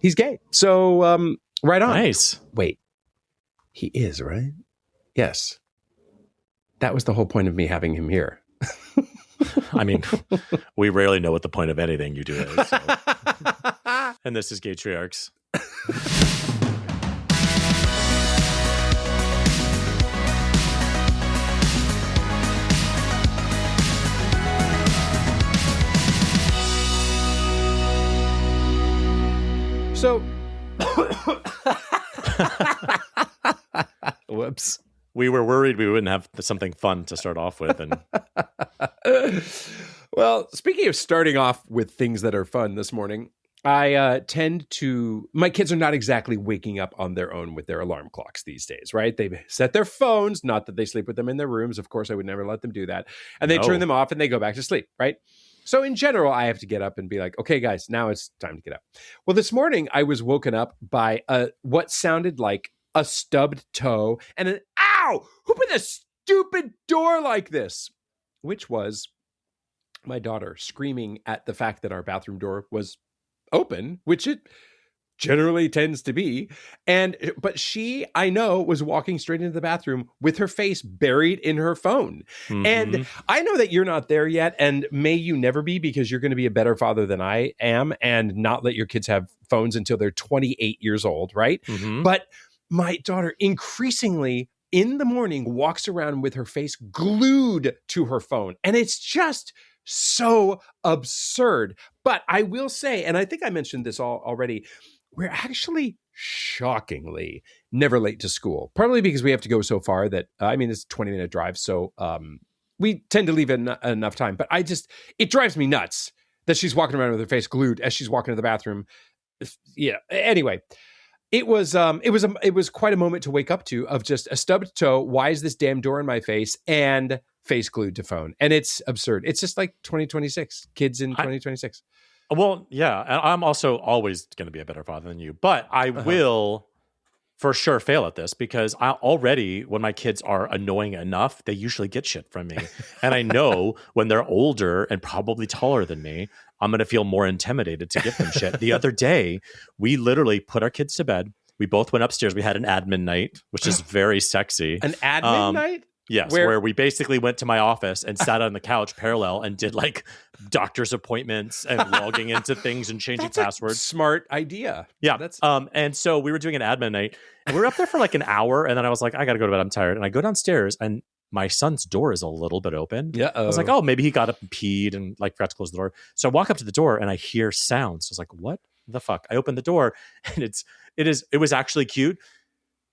he's gay. So right on. Nice. Wait, he is, right? Yes. That was the whole point of me having him here. I mean, we rarely know what the point of anything you do is. So. And this is Gaytriarchs. So, whoops. We were worried we wouldn't have something fun to start off with. And well, speaking of starting off with things that are fun this morning, my kids are not exactly waking up on their own with their alarm clocks these days, right? They've set their phones, not that they sleep with them in their rooms. Of course, I would never let them do that. And they turn them off and they go back to sleep, right? So in general, I have to get up and be like, okay, guys, now it's time to get up. Well, this morning I was woken up by what sounded like a stubbed toe and an ow! Who put a stupid door like this? Which was my daughter screaming at the fact that our bathroom door was open, which it generally tends to be. But she, I know, was walking straight into the bathroom with her face buried in her phone. Mm-hmm. And I know that you're not there yet, and may you never be, because you're going to be a better father than I am and not let your kids have phones until they're 28 years old, right? Mm-hmm. But my daughter increasingly in the morning walks around with her face glued to her phone. And it's just so absurd. But I will say, and I think I mentioned this already, we're actually shockingly never late to school, partly because we have to go so far that, it's a 20-minute drive. So we tend to leave enough time. But it drives me nuts that she's walking around with her face glued as she's walking to the bathroom. Yeah. Anyway. It was quite a moment to wake up to, of just a stubbed toe. Why is this damn door in my face? And face glued to phone. And it's absurd. It's just like 2026, kids in 2026. Well, yeah. And I'm also always going to be a better father than you, but I will for sure fail at this, because I already, when my kids are annoying enough, they usually get shit from me. And I know when they're older and probably taller than me, I'm going to feel more intimidated to give them shit. The other day, we literally put our kids to bed. We both went upstairs. We had an admin night, which is very sexy. An admin night? Yes, where we basically went to my office and sat on the couch parallel and did like doctor's appointments and logging into things and changing passwords. Smart idea. Yeah. And so we were doing an admin night, and we were up there for like an hour, and then I was like, I got to go to bed. I'm tired. And I go downstairs, and my son's door is a little bit open. Yeah. I was like, oh, maybe he got up and peed and like forgot to close the door. So I walk up to the door and I hear sounds. I was like, what the fuck? I open the door, and it was actually cute.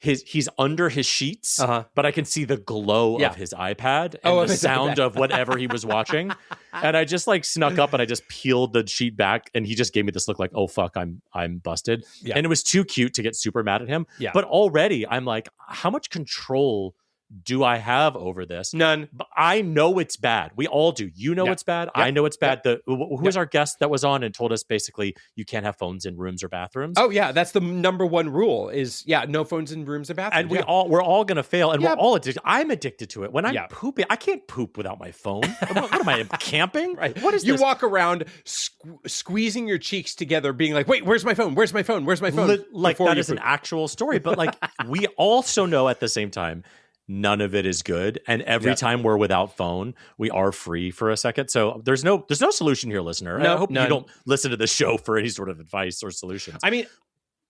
He's under his sheets, but I can see the glow of his iPad and the sound of whatever he was watching. And I just like snuck up and I just peeled the sheet back, and he just gave me this look like, oh fuck, I'm busted. Yeah. And it was too cute to get super mad at him. Yeah. But already I'm like, how much control do I have over this? None. But I know it's bad. We all do. You know it's bad. I know it's bad. Who was our guest that was on and told us basically you can't have phones in rooms or bathrooms? Oh yeah, that's the number one rule is no phones in rooms or bathrooms. And we're all gonna fail, and we're all addicted. I'm addicted to it. When I'm pooping, I can't poop without my phone. What am I, camping? Right. What is you this? walk around squeezing your cheeks together, being like, wait, where's my phone? Where's my phone? Where's my phone? Like that is an actual story. But like we also know at the same time, none of it is good. And every time we're without phone, we are free for a second. So there's no solution here, listener. I hope you don't listen to this show for any sort of advice or solutions. I mean,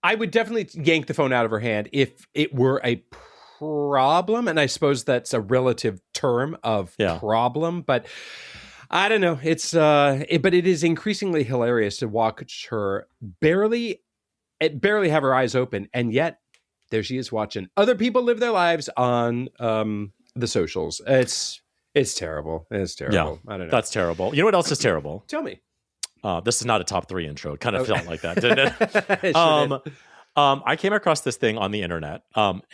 I would definitely yank the phone out of her hand if it were a problem. And I suppose that's a relative term of problem. But I don't know. It's but it is increasingly hilarious to watch her barely have her eyes open, and yet there she is watching other people live their lives on the socials. It's terrible. It's terrible. Yeah, I don't know. That's terrible. You know what else is terrible? Tell me. This is not a top 3 intro. It kind of felt like that, didn't it? It sure did. I came across this thing on the internet,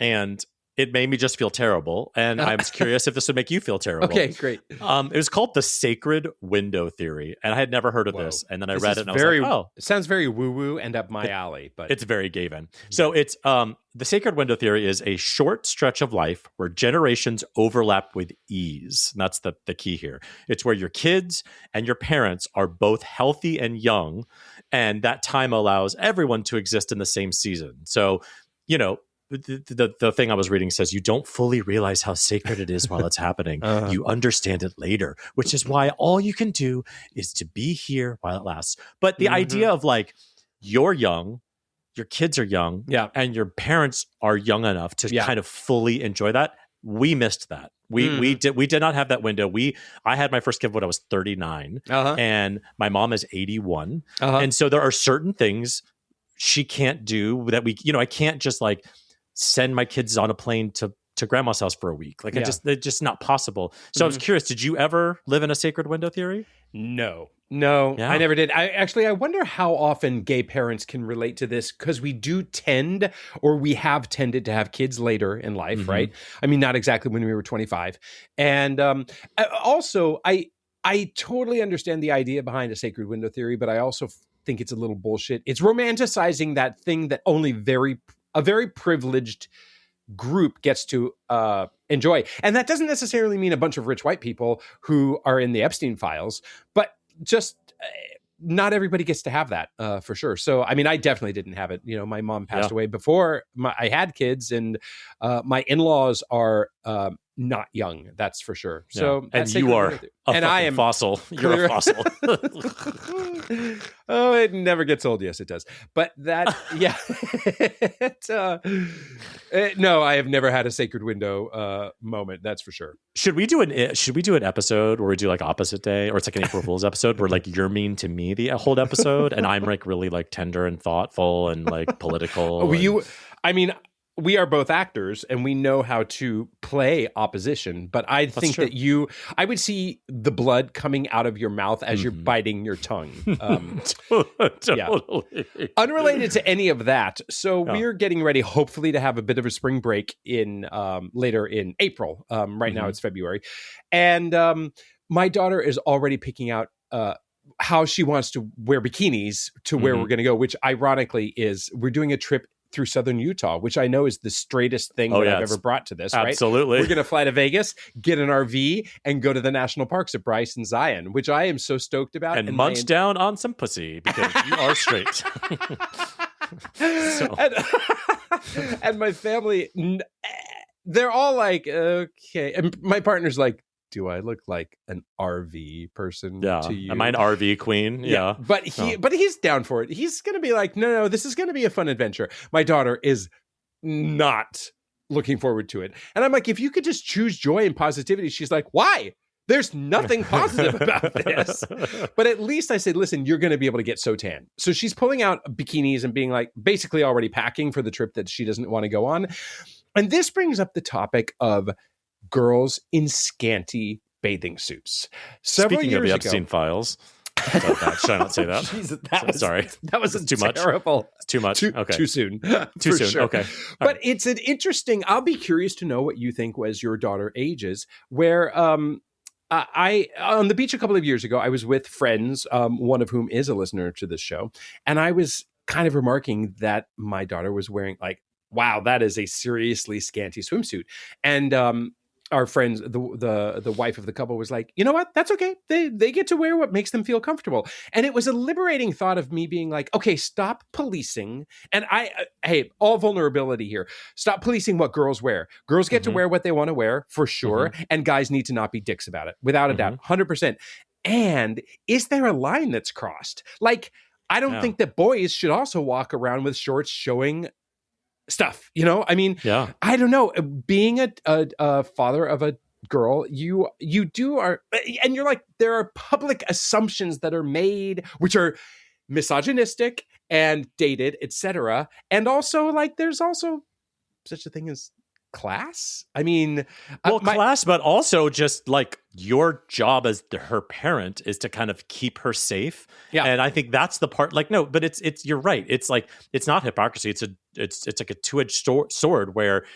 and it made me just feel terrible. And I was curious if this would make you feel terrible. Okay, great. It was called the sacred window theory. And I had never heard of this. And then I read it and I was like, oh. It sounds very woo-woo and up my alley. But it's very Gavin. So it's the sacred window theory is a short stretch of life where generations overlap with ease. And that's the key here. It's where your kids and your parents are both healthy and young, And that time allows everyone to exist in the same season. So, you know, the thing I was reading says you don't fully realize how sacred it is while it's happening. You understand it later, which is why all you can do is to be here while it lasts. But the idea of like, you're young, your kids are young, and your parents are young enough to kind of fully enjoy that. We missed that. We did not have that window. I had my first kid when I was 39, and my mom is 81, and so there are certain things she can't do that I can't just like send my kids on a plane to grandma's house for a week. Like it's just not possible. So I was curious, did you ever live in a sacred window theory? No, I never did. I wonder how often gay parents can relate to this, because we have tended to have kids later in life, right? I mean, not exactly when we were 25. And also, I totally understand the idea behind a sacred window theory, but I also think it's a little bullshit. It's romanticizing that thing that only a very privileged group gets to enjoy. And that doesn't necessarily mean a bunch of rich white people who are in the Epstein files, but just not everybody gets to have that for sure. So, I mean, I definitely didn't have it. You know, my mom passed away before I had kids, and my in-laws are not young, that's for sure. So, and you are I am fossil. You're a fossil. Oh, it never gets old. Yes, it does. But that, no, I have never had a sacred window moment. That's for sure. Should we do an episode where we do like opposite day, or it's like an April Fool's episode where like you're mean to me the whole episode, and I'm like really like tender and thoughtful and like political? We are both actors and we know how to play opposition, but I think that I would see the blood coming out of your mouth as you're biting your tongue. Totally. Unrelated to any of that. So we're getting ready, hopefully, to have a bit of a spring break in later in April. Right now it's February. And my daughter is already picking out how she wants to wear bikinis to where we're going to go, which ironically is we're doing a trip through southern Utah, which I know is the straightest thing that I've ever brought to this, right? Absolutely. We're going to fly to Vegas, get an RV, and go to the national parks at Bryce and Zion, which I am so stoked about. And munch down on some pussy, because you are straight. And my family, they're all like, okay. And my partner's like, do I look like an RV person to you? Am I an RV queen? Yeah. But he's down for it. He's going to be like, no, this is going to be a fun adventure. My daughter is not looking forward to it. And I'm like, if you could just choose joy and positivity. She's like, why? There's nothing positive about this. But at least I said, listen, you're going to be able to get so tan. So she's pulling out bikinis and being like, basically already packing for the trip that she doesn't want to go on. And this brings up the topic of girls in scanty bathing suits. Speaking of the Epstein files, should I not say that? Jesus, sorry, that was too terrible. Much. Too much. Okay, too soon. Too soon. Sure. Okay, but it's an interesting. I'll be curious to know what you think was your daughter ages. Where I on the beach a couple of years ago, I was with friends, one of whom is a listener to this show, and I was kind of remarking that my daughter was wearing like, wow, that is a seriously scanty swimsuit, and our friends, the wife of the couple was like, you know what? That's okay. They get to wear what makes them feel comfortable. And it was a liberating thought of me being like, okay, stop policing. And hey, all vulnerability here. Stop policing what girls wear. Girls get to wear what they want to wear for sure. And guys need to not be dicks about it, without a doubt, 100%. And is there a line that's crossed? Like, I don't think that boys should also walk around with shorts showing stuff, you know? I mean, I don't know. Being a father of a girl, you are, and you're like, there are public assumptions that are made, which are misogynistic and dated, etc. And also, like, there's also such a thing as class. I mean, class, but also just like your job as her parent is to kind of keep her safe. Yeah. And I think that's the part, like, no, but it's, you're right. It's like, it's not hypocrisy. It's like a two-edged sword where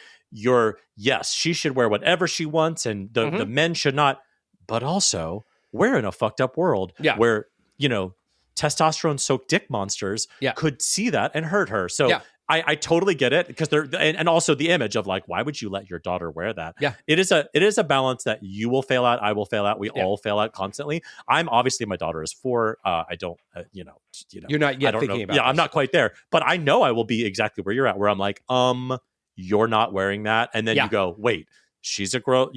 yes, she should wear whatever she wants and the men should not, but also we're in a fucked up world where, you know, testosterone soaked dick monsters could see that and hurt her. So I totally get it because and also the image of like, why would you let your daughter wear that? Yeah. It is a balance that you will fail at. I will fail at. We all fail at constantly. I'm obviously, my daughter is 4. I don't, you're not yet thinking about Yeah, this. I'm not quite there, but I know I will be exactly where you're at, where I'm like, you're not wearing that. And then you go, wait, she's a grown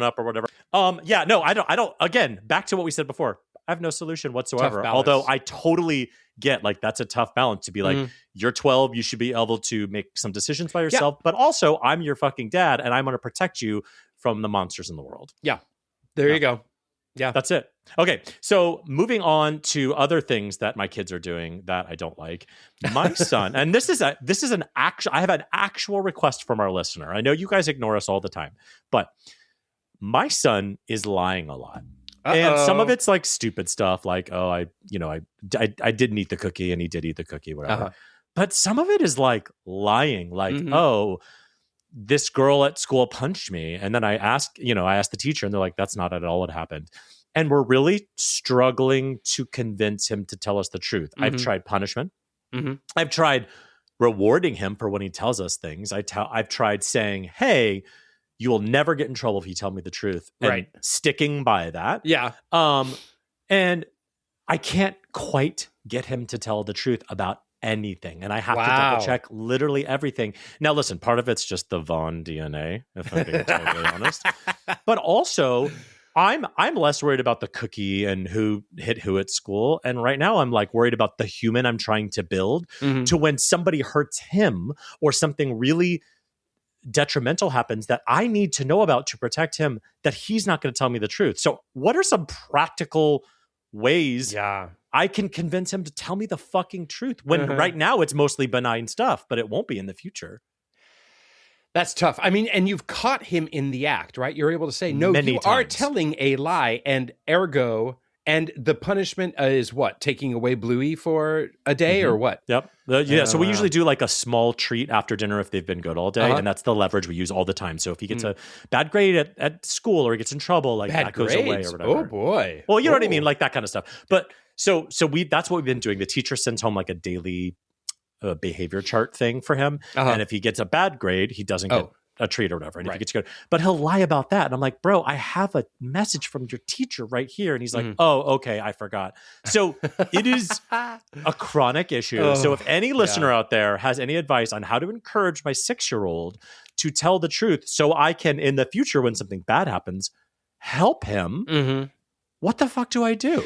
up or whatever. No, I don't, again, back to what we said before. I have no solution whatsoever. Although I totally get like that's a tough balance to be like, you're 12, you should be able to make some decisions by yourself. But also, I'm your fucking dad, and I'm going to protect you from the monsters in the world. Yeah, there you go. Yeah, that's it. Okay, so moving on to other things that my kids are doing that I don't like. My son, and this is an actual. I have an actual request from our listener. I know you guys ignore us all the time, but my son is lying a lot. And some of it's like stupid stuff, like, I didn't eat the cookie and he did eat the cookie, whatever. But some of it is like lying, like, this girl at school punched me. And then I asked the teacher, and they're like, that's not at all what happened. And we're really struggling to convince him to tell us the truth. I've tried punishment. I've tried rewarding him for when he tells us things. I've tried saying, hey, you will never get in trouble if you tell me the truth. And sticking by that. Yeah. And I can't quite get him to tell the truth about anything. And I have to double check literally everything. Now, listen, part of it's just the Vaughn DNA, if I'm being totally honest. But also, I'm less worried about the cookie and who hit who at school. And right now I'm like worried about the human I'm trying to build to when somebody hurts him or something really detrimental happens that I need to know about to protect him, that he's not going to tell me the truth. So what are some practical ways I can convince him to tell me the fucking truth when right now it's mostly benign stuff, but it won't be in the future? That's tough. I mean, and you've caught him in the act, right? You're able to say, no, you are telling a lie, and ergo, and the punishment is what? Taking away Bluey for a day or what? Yep. So we usually do like a small treat after dinner if they've been good all day. And that's the leverage we use all the time. So if he gets a bad grade at school or he gets in trouble, like bad that goes away or whatever. Oh boy. Well, you know what I mean? Like that kind of stuff. But so that's what we've been doing. The teacher sends home like a daily behavior chart thing for him. And if he gets a bad grade, he doesn't get a treat or whatever. And if he gets good, but he'll lie about that. And I'm like, bro, I have a message from your teacher right here. And he's like, oh, okay, I forgot. So it is a chronic issue. So if any listener out there has any advice on how to encourage my 6-year-old to tell the truth so I can, in the future, when something bad happens, help him, what the fuck do I do?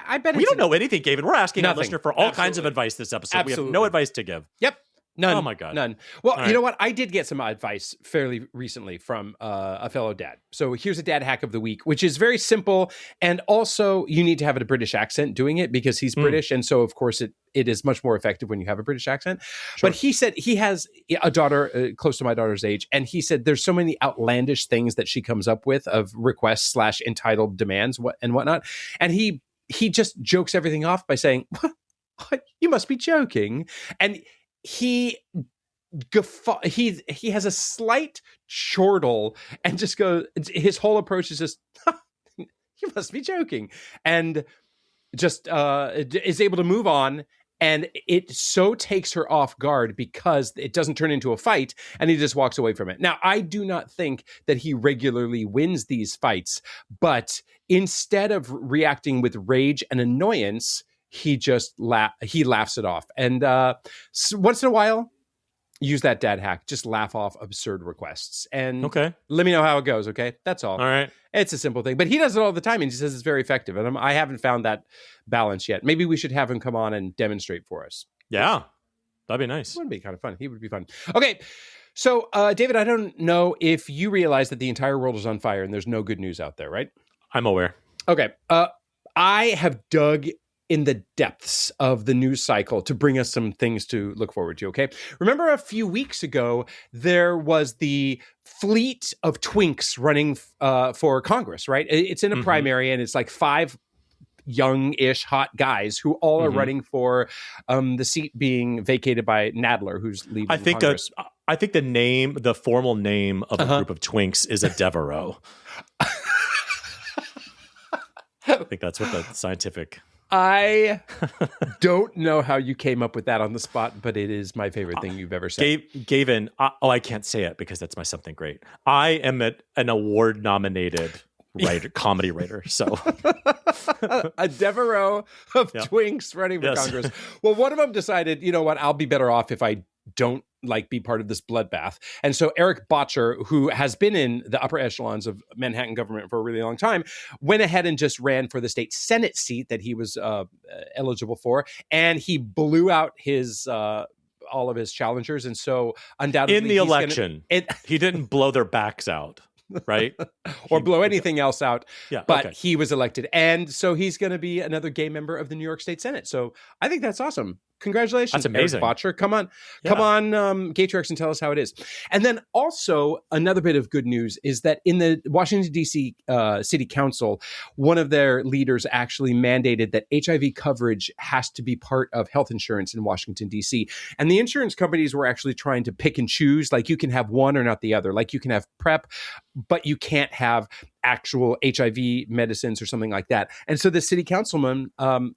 I bet we don't know anything, Gavin. We're asking our listener for all kinds of advice this episode. We have no advice to give. Yep. None. Oh my God. None. Well, you know what? I did get some advice fairly recently from a fellow dad. So here's a dad hack of the week, which is very simple. And also you need to have a British accent doing it because he's British. And so of course it is much more effective when you have a British accent. Sure. But he said he has a daughter close to my daughter's age. And he said there's so many outlandish things that she comes up with of requests / entitled demands and whatnot. And he just jokes everything off by saying, what? You must be joking. And he has a slight chortle and just goes, his whole approach is just, you must be joking. And just is able to move on. And it so takes her off guard because it doesn't turn into a fight and he just walks away from it. Now, I do not think that he regularly wins these fights, but instead of reacting with rage and annoyance, he just laughs it off. And once in a while, use that dad hack. Just laugh off absurd requests. And let me know how it goes, okay? That's all. All right. It's a simple thing. But he does it all the time, and he says it's very effective. And I haven't found that balance yet. Maybe we should have him come on and demonstrate for us. Yeah. That'd be nice. It would be kind of fun. He would be fun. Okay. So, David, I don't know if you realize that the entire world is on fire and there's no good news out there, right? I'm aware. Okay. I have dug in the depths of the news cycle to bring us some things to look forward to, okay? Remember a few weeks ago, there was the fleet of twinks running for Congress, right? It's in a primary, and it's like 5 young-ish hot guys who all are running for the seat being vacated by Nadler, who's leaving Congress. I think the formal name of a group of twinks is a Devereaux. I think that's what the scientific I don't know how you came up with that on the spot, but it is my favorite thing you've ever said. Gavin, I can't say it because that's my something great. I am an award-nominated comedy writer. So a Devereaux of twinks running for Congress. Well, one of them decided, you know what, I'll be better off if I don't be part of this bloodbath. And so Eric Botcher, who has been in the upper echelons of Manhattan government for a really long time, went ahead and just ran for the state Senate seat that he was eligible for. And he blew out his all of his challengers. And so undoubtedly in the election, he didn't blow their backs out. Right? Or blow anything else out. Yeah, but he was elected. And so he's going to be another gay member of the New York State Senate. So I think that's awesome. Congratulations, that's amazing. Eric Botcher. Come on, Gaytriarchs, and tell us how it is. And then also another bit of good news is that in the Washington, D.C. City Council, one of their leaders actually mandated that HIV coverage has to be part of health insurance in Washington, D.C. And the insurance companies were actually trying to pick and choose, like you can have one or not the other. Like you can have PrEP, but you can't have actual HIV medicines or something like that. And so the city councilman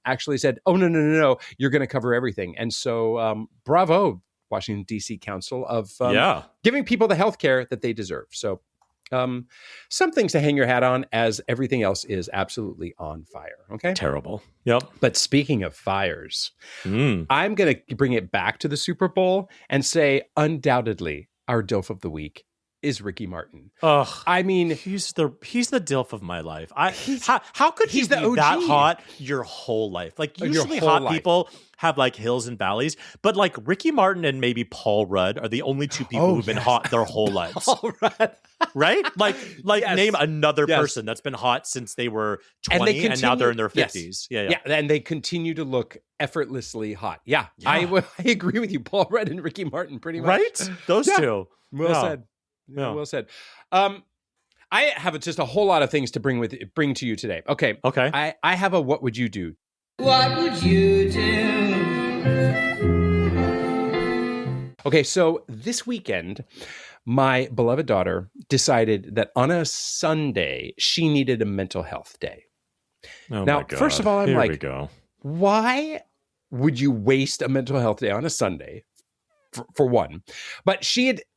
actually said, oh, no, you're going to cover everything. And so bravo, Washington, D.C. Council of giving people the health care that they deserve. So some things to hang your hat on as everything else is absolutely on fire. Okay. Terrible. Yep. But speaking of fires, I'm going to bring it back to the Super Bowl and say undoubtedly our DILF of the week is Ricky Martin. Ugh, I mean, he's the DILF of my life. How could he be that hot your whole life? Like usually hot people have like hills and valleys, but like Ricky Martin and maybe Paul Rudd are the only two people who've been hot their whole lives. Paul Rudd. Right? Like name another person that's been hot since they were 20 and now they're in their 50s. Yeah. And they continue to look effortltly hot. Yeah. I agree with you. Paul Rudd and Ricky Martin pretty much. Right? Those two. Well said. Yeah. Well said. I have just a whole lot of things to bring to you today. Okay. I have a what would you do? What would you do? Okay, so this weekend, my beloved daughter decided that on a Sunday she needed a mental health day. Oh now, my God. First of all, I'm Here like, we go. Why would you waste a mental health day on a Sunday? For one, but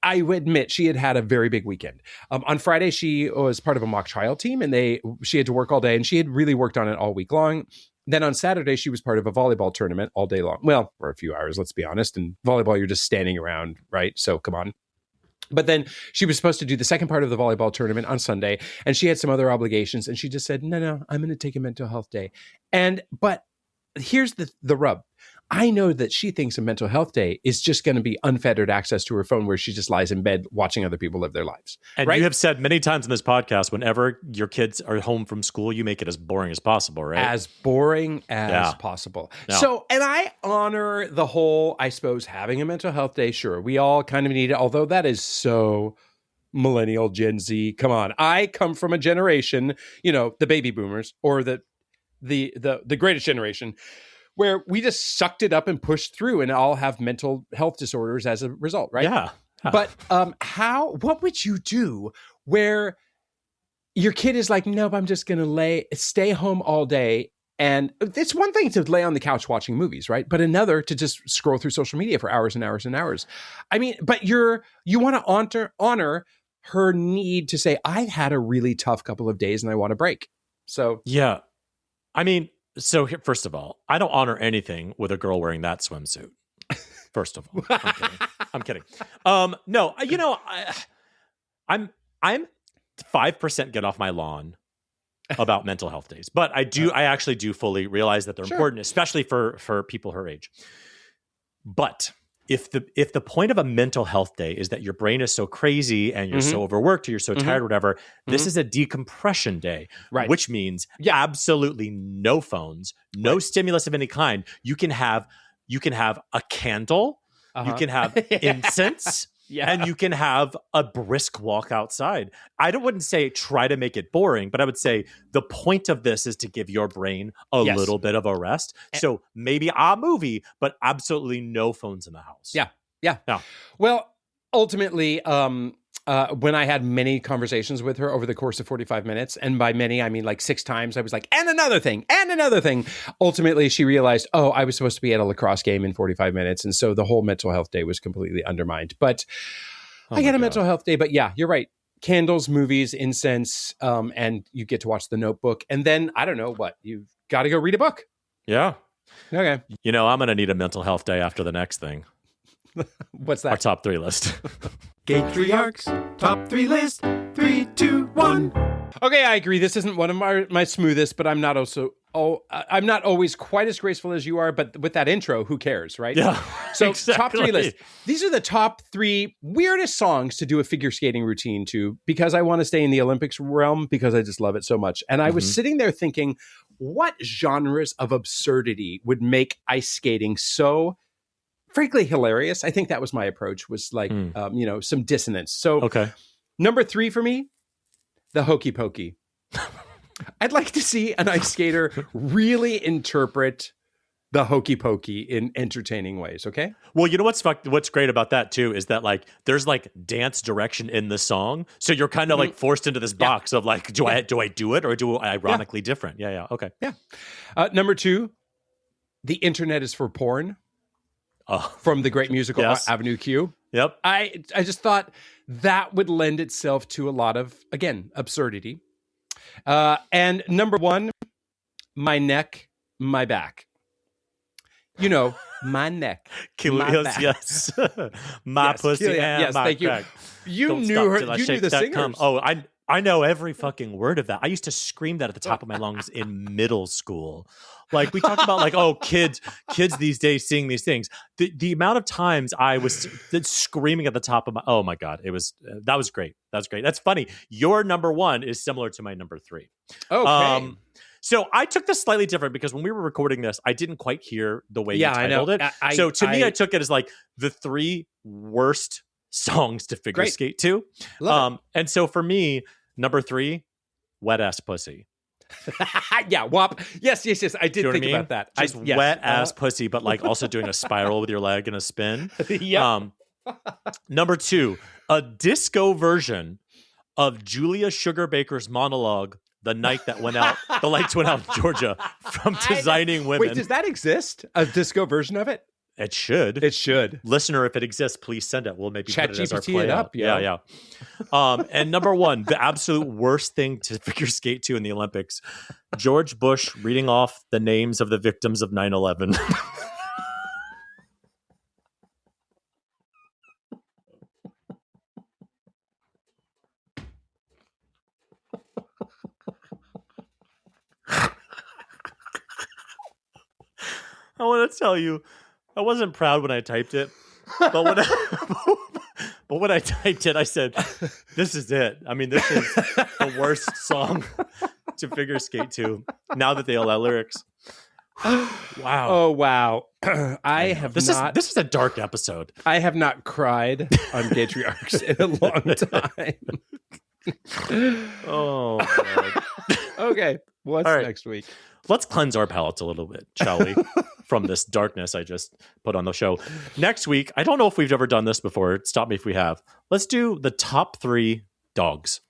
I would admit she had a very big weekend. On Friday, she was part of a mock trial team and she had to work all day and she had really worked on it all week long. Then on Saturday, she was part of a volleyball tournament all day long. Well, for a few hours, let's be honest. And volleyball, you're just standing around, right? So come on. But then she was supposed to do the second part of the volleyball tournament on Sunday and she had some other obligations and she just said, no, I'm going to take a mental health day. But here's the rub. I know that she thinks a mental health day is just going to be unfettered access to her phone where she just lies in bed watching other people live their lives. And you have said many times in this podcast, whenever your kids are home from school, you make it as boring as possible, right? As boring as possible. Yeah. So, and I honor the whole, I suppose, having a mental health day. Sure, we all kind of need it, although that is so millennial Gen Z. Come on. I come from a generation, the baby boomers or the greatest generation, where we just sucked it up and pushed through and all have mental health disorders as a result, right? Yeah. But what would you do where your kid is like, nope, I'm just going to stay home all day. And it's one thing to lay on the couch watching movies, right? But another to just scroll through social media for hours and hours and hours. I mean, but you want to honor her need to say, I've had a really tough couple of days and I want a break. So yeah, I mean, so here, first of all, I don't honor anything with a girl wearing that swimsuit. First of all, I'm kidding. No, I'm 5% get off my lawn about mental health days, but I actually do fully realize that they're important, especially for people her age. But if the point of a mental health day is that your brain is so crazy and you're so overworked or you're so tired or whatever, this is a decompression day, right? Which means absolutely no phones, no stimulus of any kind. You can have a candle, you can have incense, and you can have a brisk walk outside. I wouldn't say try to make it boring, but I would say the point of this is to give your brain a little bit of a rest. So maybe a movie, but absolutely no phones in the house. Yeah. Well, ultimately, when I had many conversations with her over the course of 45 minutes, and by many, I mean like 6 times, I was like, and another thing, and another thing. Ultimately, she realized, oh, I was supposed to be at a lacrosse game in 45 minutes. And so the whole mental health day was completely undermined. But I had a mental health day. But yeah, you're right. Candles, movies, incense, and you get to watch The Notebook. And then, I don't know what, you've got to go read a book. Yeah. Okay. You know, I'm going to need a mental health day after the next thing. What's that? Our top 3 list. Gaytriarchs top 3 list. 3, 2, 1. Okay, I agree. This isn't one of my smoothest, but I'm not I'm not always quite as graceful as you are. But with that intro, who cares, right? Yeah. So exactly. Top 3 list. These are the top 3 weirdest songs to do a figure skating routine to, because I want to stay in the Olympics realm, because I just love it so much. And I was sitting there thinking, what genres of absurdity would make ice skating so frankly hilarious? I think that was my approach, was like, some dissonance. So okay. Number 3 for me, the hokey pokey. I'd like to see an ice skater really interpret the hokey pokey in entertaining ways. Okay. Well, you know what's great about that too is that like there's like dance direction in the song, so you're kind of like forced into this box of like, do I do it or do I ironically different? Yeah. Okay. Yeah. Number 2, the internet is for porn. From the great musical Avenue Q. Yep. I just thought that would lend itself to a lot of, again, absurdity. And number 1, my neck, my back. You know, my neck, my back. Yes. My pussy and my thank you. back. You knew her. You knew the singers. Oh, I know every fucking word of that. I used to scream that at the top of my lungs in middle school. Like we talk about like, oh, kids these days sing these things. The amount of times I was screaming at the top of oh my God, that was great. That's great. That's funny. Your number 1 is similar to my number 3. Okay. So I took this slightly different because when we were recording this, I didn't quite hear the way you titled it. So to me, I took it as like the 3 worst songs to figure skate to. And so for me, number 3, Wet Ass Pussy. Yeah, WAP. Yes. I did think about that. Just wet ass pussy, but like also doing a spiral with your leg and a spin. Yeah. Number 2, a disco version of Julia Sugarbaker's monologue, "The Night That Went Out, the Lights Went Out in Georgia," from Designing Women. Wait, does that exist? A disco version of it? It should. It should. Listener, if it exists, please send it. We'll maybe put it as our ChatGPT play it up. Yeah. And number 1, the absolute worst thing to figure skate to in the Olympics, George Bush reading off the names of the victims of 9/11. I want to tell you, I wasn't proud when I typed it, but when I typed it, I said, "This is it." I mean, this is the worst song to figure skate to. Now that they allow lyrics. Wow. Oh wow. This is a dark episode. I have not cried on Gaytriarchs in a long time. Oh. God. Okay. What's next week? Let's cleanse our palates a little bit, shall we? From this darkness I just put on the show. Next week, I don't know if we've ever done this before. Stop me if we have. Let's do the top 3 dogs.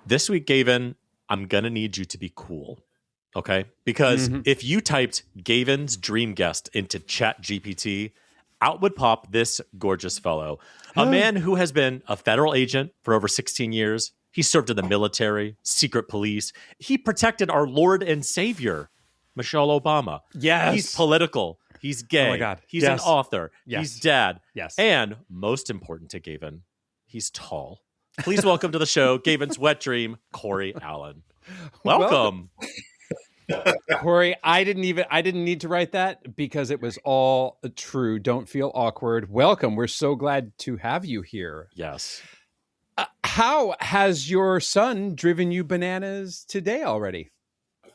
This week, Gavin, I'm going to need you to be cool. Okay? Because if you typed Gavin's dream guest into ChatGPT, out would pop this gorgeous fellow. A man who has been a federal agent for over 16 years. He served in the military, secret police. He protected our Lord and Savior, Michelle Obama. Yes. He's political. He's gay. Oh my God. He's an author. Yes. He's dad. Yes. And most important to Gavin, he's tall. Please welcome to the show, Gavin's wet dream, Cory Allen. Welcome. Cory, I didn't need to write that because it was all true. Don't feel awkward. Welcome. We're so glad to have you here. Yes. How has your son driven you bananas today already?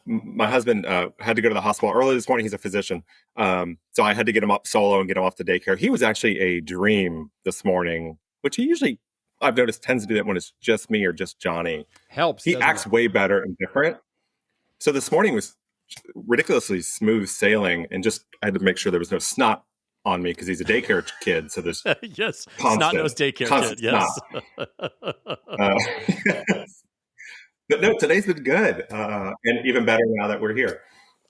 My husband had to go to the hospital early this morning. He's a physician. So I had to get him up solo and get him off to daycare. He was actually a dream this morning, which he usually, I've noticed, tends to do that when it's just me or just Johnny. Helps. He acts way better and different. So this morning was ridiculously smooth sailing, and just I had to make sure there was no snot on me because he's a daycare kid. So there's yes, constant, snot-nosed daycare kid. Yes. But no, today's been good, and even better now that we're here.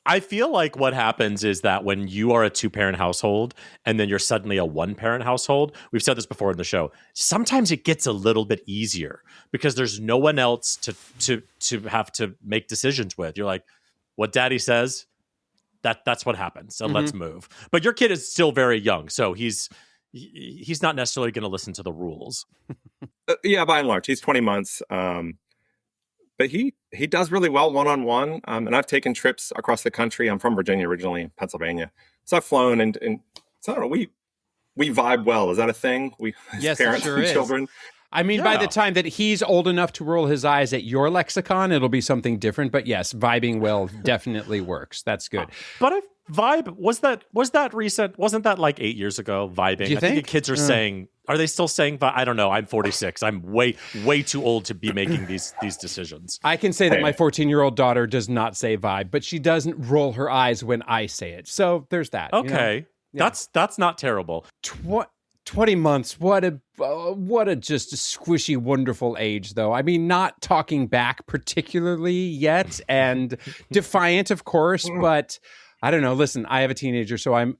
I feel like what happens is that when you are a 2-parent household and then you're suddenly a 1-parent household, we've said this before in the show, sometimes it gets a little bit easier because there's no one else to have to make decisions with. You're like, what daddy says, that's what happens. So let's move. But your kid is still very young, so he's not necessarily going to listen to the rules. Yeah, by and large, he's 20 months. But he does really well one-on-one. And I've taken trips across the country. I'm from Virginia originally, Pennsylvania. So I've flown and so I don't know, we vibe well. Is that a thing? Yes, parents sure and is. children. I mean, by the time that he's old enough to roll his eyes at your lexicon, it'll be something different. But yes, vibing well definitely works. That's good. But vibe, was that recent? Wasn't that like 8 years ago, vibing? Do you I think think? the kids are saying, are they still saying vibe? I don't know. I'm 46. I'm way too old to be making these decisions. I can say that my 14-year-old daughter does not say vibe, but she doesn't roll her eyes when I say it. So there's that. Okay. You know? Yeah. That's not terrible. 20 months. What a just a squishy, wonderful age, though. I mean, not talking back particularly yet, and defiant, of course. But I don't know. Listen, I have a teenager, so I'm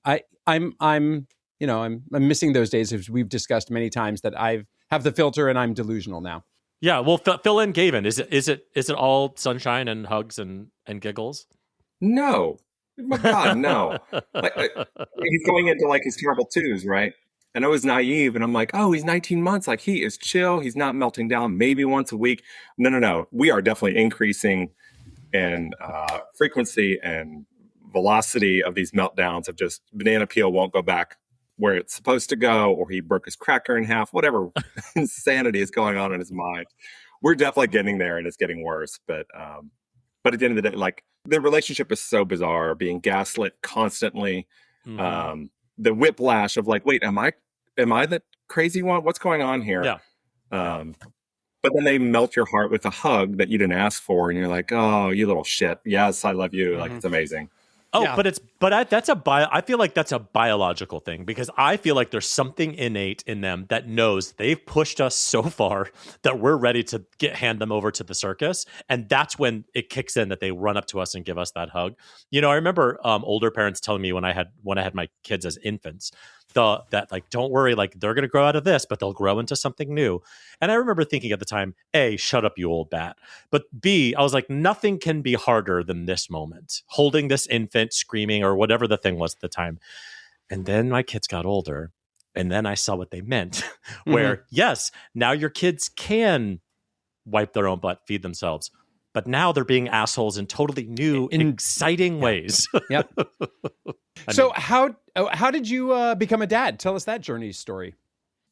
missing those days, as we've discussed many times, that I have the filter and I'm delusional now. Yeah. Well, fill in Gavin. Is it all sunshine and hugs and giggles? No. My God, no. He's going into like his terrible twos, right? And I was naive, and I'm like, oh, he's 19 months. Like, he is chill. He's not melting down maybe once a week. No. We are definitely increasing in frequency and velocity of these meltdowns of just banana peel won't go back where it's supposed to go, or he broke his cracker in half, whatever insanity is going on in his mind. We're definitely getting there, and it's getting worse. But at the end of the day, like, the relationship is so bizarre, being gaslit constantly. The whiplash of like, wait, am I the crazy one? What's going on here? Yeah. But then they melt your heart with a hug that you didn't ask for, and you're like, oh, you little shit. Yes, I love you. Like, it's amazing. Oh, Yeah. I feel like that's a biological thing, because I feel like there's something innate in them that knows they've pushed us so far that we're ready to hand them over to the circus. And that's when it kicks in, that they run up to us and give us that hug. You know, I remember older parents telling me when I had my kids as infants, that like, don't worry, like, they're going to grow out of this, but they'll grow into something new. And I remember thinking at the time, A, shut up, you old bat. But B, I was like, nothing can be harder than this moment, holding this infant screaming or whatever the thing was at the time. And then my kids got older, and then I saw what they meant, where yes, now your kids can wipe their own butt, feed themselves, but now they're being assholes in totally new, exciting ways. Yep. So how did you become a dad? Tell us that journey story.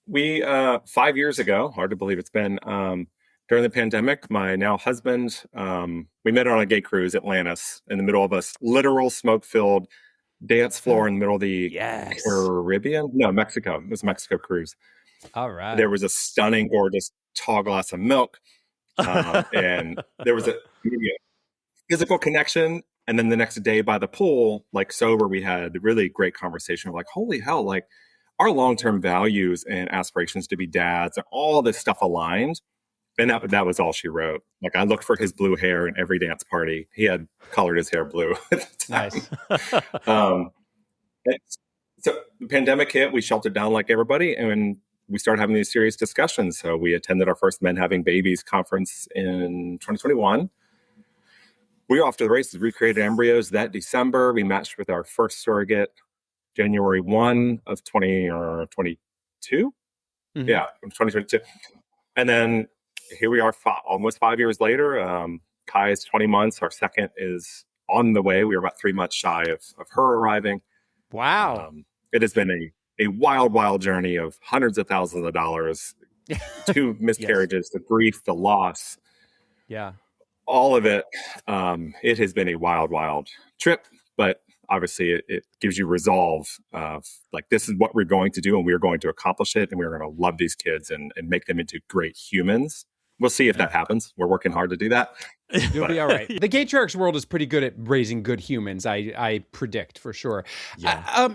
We 5 years ago, hard to believe it's been, during the pandemic, my now husband, we met on a gay cruise, Atlantis, in the middle of a literal smoke-filled dance floor in the middle of the Caribbean. No, Mexico. It was a Mexico cruise. All right. There was a stunning, gorgeous tall glass of milk. And there was a physical connection. And then the next day by the pool, like sober, we had a really great conversation of like, holy hell, like, our long-term values and aspirations to be dads and all this stuff aligned. And that was all she wrote. Like, I looked for his blue hair in every dance party. He had colored his hair blue at the time. Nice. So the pandemic hit, we sheltered down like everybody, and we started having these serious discussions. So we attended our first Men Having Babies conference in 2021. We were off to the races, recreated embryos that December. We matched with our first surrogate January 1 of 2022. Yeah, 2022. And then here we are almost 5 years later. Kai is 20 months. Our second is on the way. We were about 3 months shy of her arriving. Wow. It has been a wild, wild journey of hundreds of thousands of dollars, 2 miscarriages, the grief, the loss. Yeah. All of it. It has been a wild, wild trip, but obviously it gives you resolve of like, this is what we're going to do, and we're going to accomplish it, and we're going to love these kids and make them into great humans. We'll see if that happens. We're working hard to do that. You'll be all right. The Gaytriarchs world is pretty good at raising good humans, I predict for sure. Yeah.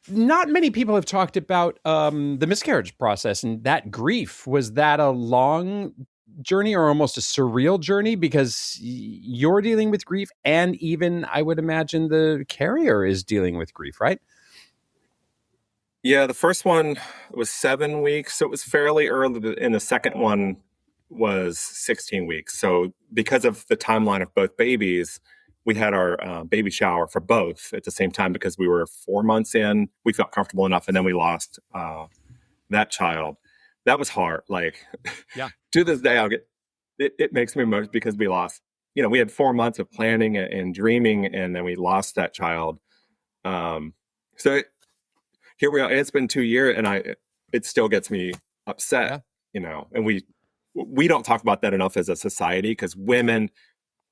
Not many people have talked about the miscarriage process and that grief. Was that a long journey or almost a surreal journey? Because you're dealing with grief, and even, I would imagine, the carrier is dealing with grief, right? Yeah, the first one was 7 weeks, so it was fairly early, and the second one was 16 weeks. So because of the timeline of both babies, we had our baby shower for both at the same time because we were 4 months in. We felt comfortable enough, and then we lost that child. That was hard. Like, yeah. To this day, it makes me emotional because we lost. We had 4 months of planning and dreaming, and then we lost that child. So here we are. It's been 2 years, and it still gets me upset. Yeah. And we don't talk about that enough as a society because women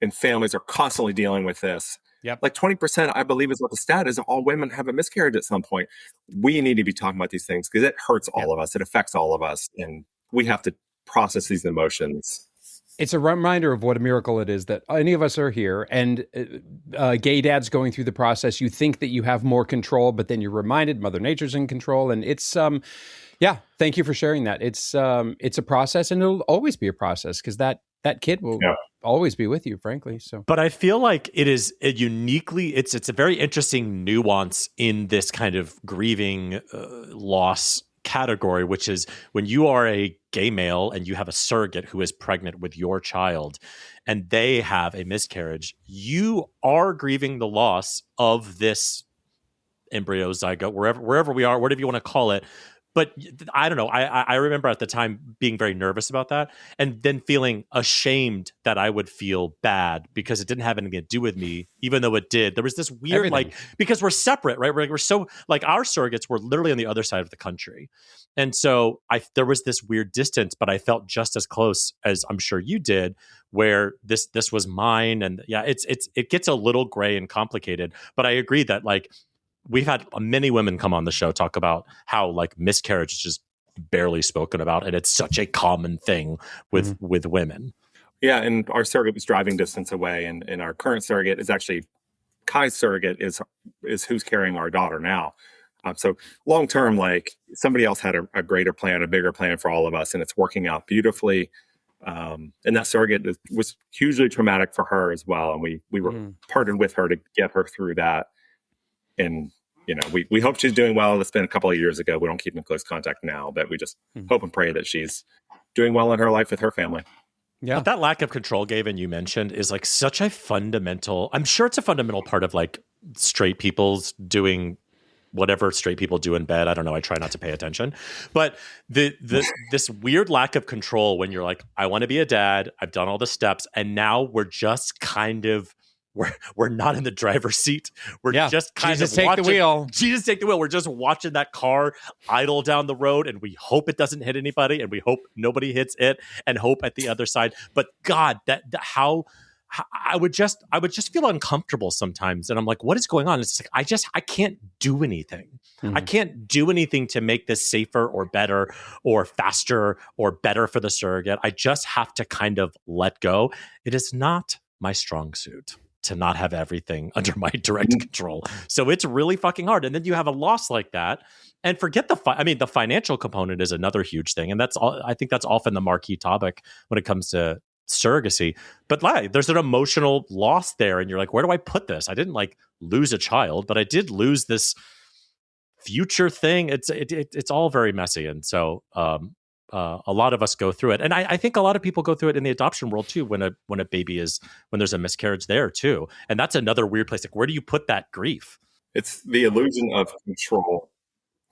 and families are constantly dealing with this. Yep. Like 20%, I believe, is what the stat is. All women have a miscarriage at some point. We need to be talking about these things because it hurts all of us. It affects all of us. And we have to process these emotions. It's a reminder of what a miracle it is that any of us are here, and gay dads going through the process. You think that you have more control, but then you're reminded Mother Nature's in control. And it's, thank you for sharing that. It's a process, and it'll always be a process because that kid will always be with you, frankly. So, but I feel like it's a very interesting nuance in this kind of grieving loss category, which is when you are a gay male and you have a surrogate who is pregnant with your child and they have a miscarriage, you are grieving the loss of this embryo, zygote, wherever we are, whatever you want to call it. But I don't know. I remember at the time being very nervous about that and then feeling ashamed that I would feel bad because it didn't have anything to do with me, even though it did. There was this weird, because we're separate, right? We're so, our surrogates were literally on the other side of the country. And so there was this weird distance, but I felt just as close as I'm sure you did, where this was mine. And it gets a little gray and complicated, but I agree that we've had many women come on the show talk about how miscarriage is just barely spoken about, and it's such a common thing with women. Yeah, and our surrogate was driving distance away, and our current surrogate is actually Kai's surrogate is who's carrying our daughter now. So long term, somebody else had a greater plan, a bigger plan for all of us, and it's working out beautifully. And that surrogate was hugely traumatic for her as well, and we were partnered with her to get her through that. And we hope she's doing well. It's been a couple of years ago. We don't keep in close contact now, but we just hope and pray that she's doing well in her life with her family. Yeah. But that lack of control, Gavin, you mentioned is such a fundamental, I'm sure it's a fundamental part of straight people's doing whatever straight people do in bed. I don't know. I try not to pay attention, but this weird lack of control when you're I want to be a dad. I've done all the steps and now we're just kind of, we're not in the driver's seat. We're just kind Jesus of take watching, the wheel. Jesus take the wheel. We're just watching that car idle down the road, and we hope it doesn't hit anybody, and we hope nobody hits it, and hope at the other side. But God, how I would just feel uncomfortable sometimes, and I'm like, what is going on? It's I can't do anything. I can't do anything to make this safer or better or faster or better for the surrogate. I just have to kind of let go. It is not my strong suit to not have everything under my direct control. So it's really fucking hard. And then you have a loss like that and forget the financial component is another huge thing. And I think that's often the marquee topic when it comes to surrogacy. But there's an emotional loss there. And you're where do I put this? I didn't lose a child, but I did lose this future thing. It's all very messy. And so, a lot of us go through it. And I think a lot of people go through it in the adoption world too, when there's a miscarriage there too. And that's another weird place. Where do you put that grief? It's the illusion of control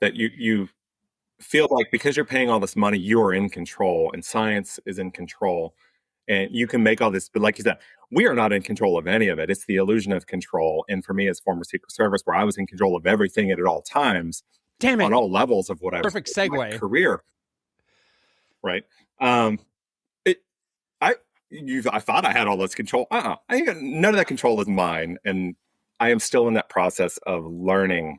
that you feel because you're paying all this money, you're in control and science is in control and you can make all this. But like you said, we are not in control of any of it. It's the illusion of control. And for me as former Secret Service, where I was in control of everything at all times, damn it, on all levels of what I was perfect segue career. Right. I thought I had all this control. None of that control is mine. And I am still in that process of learning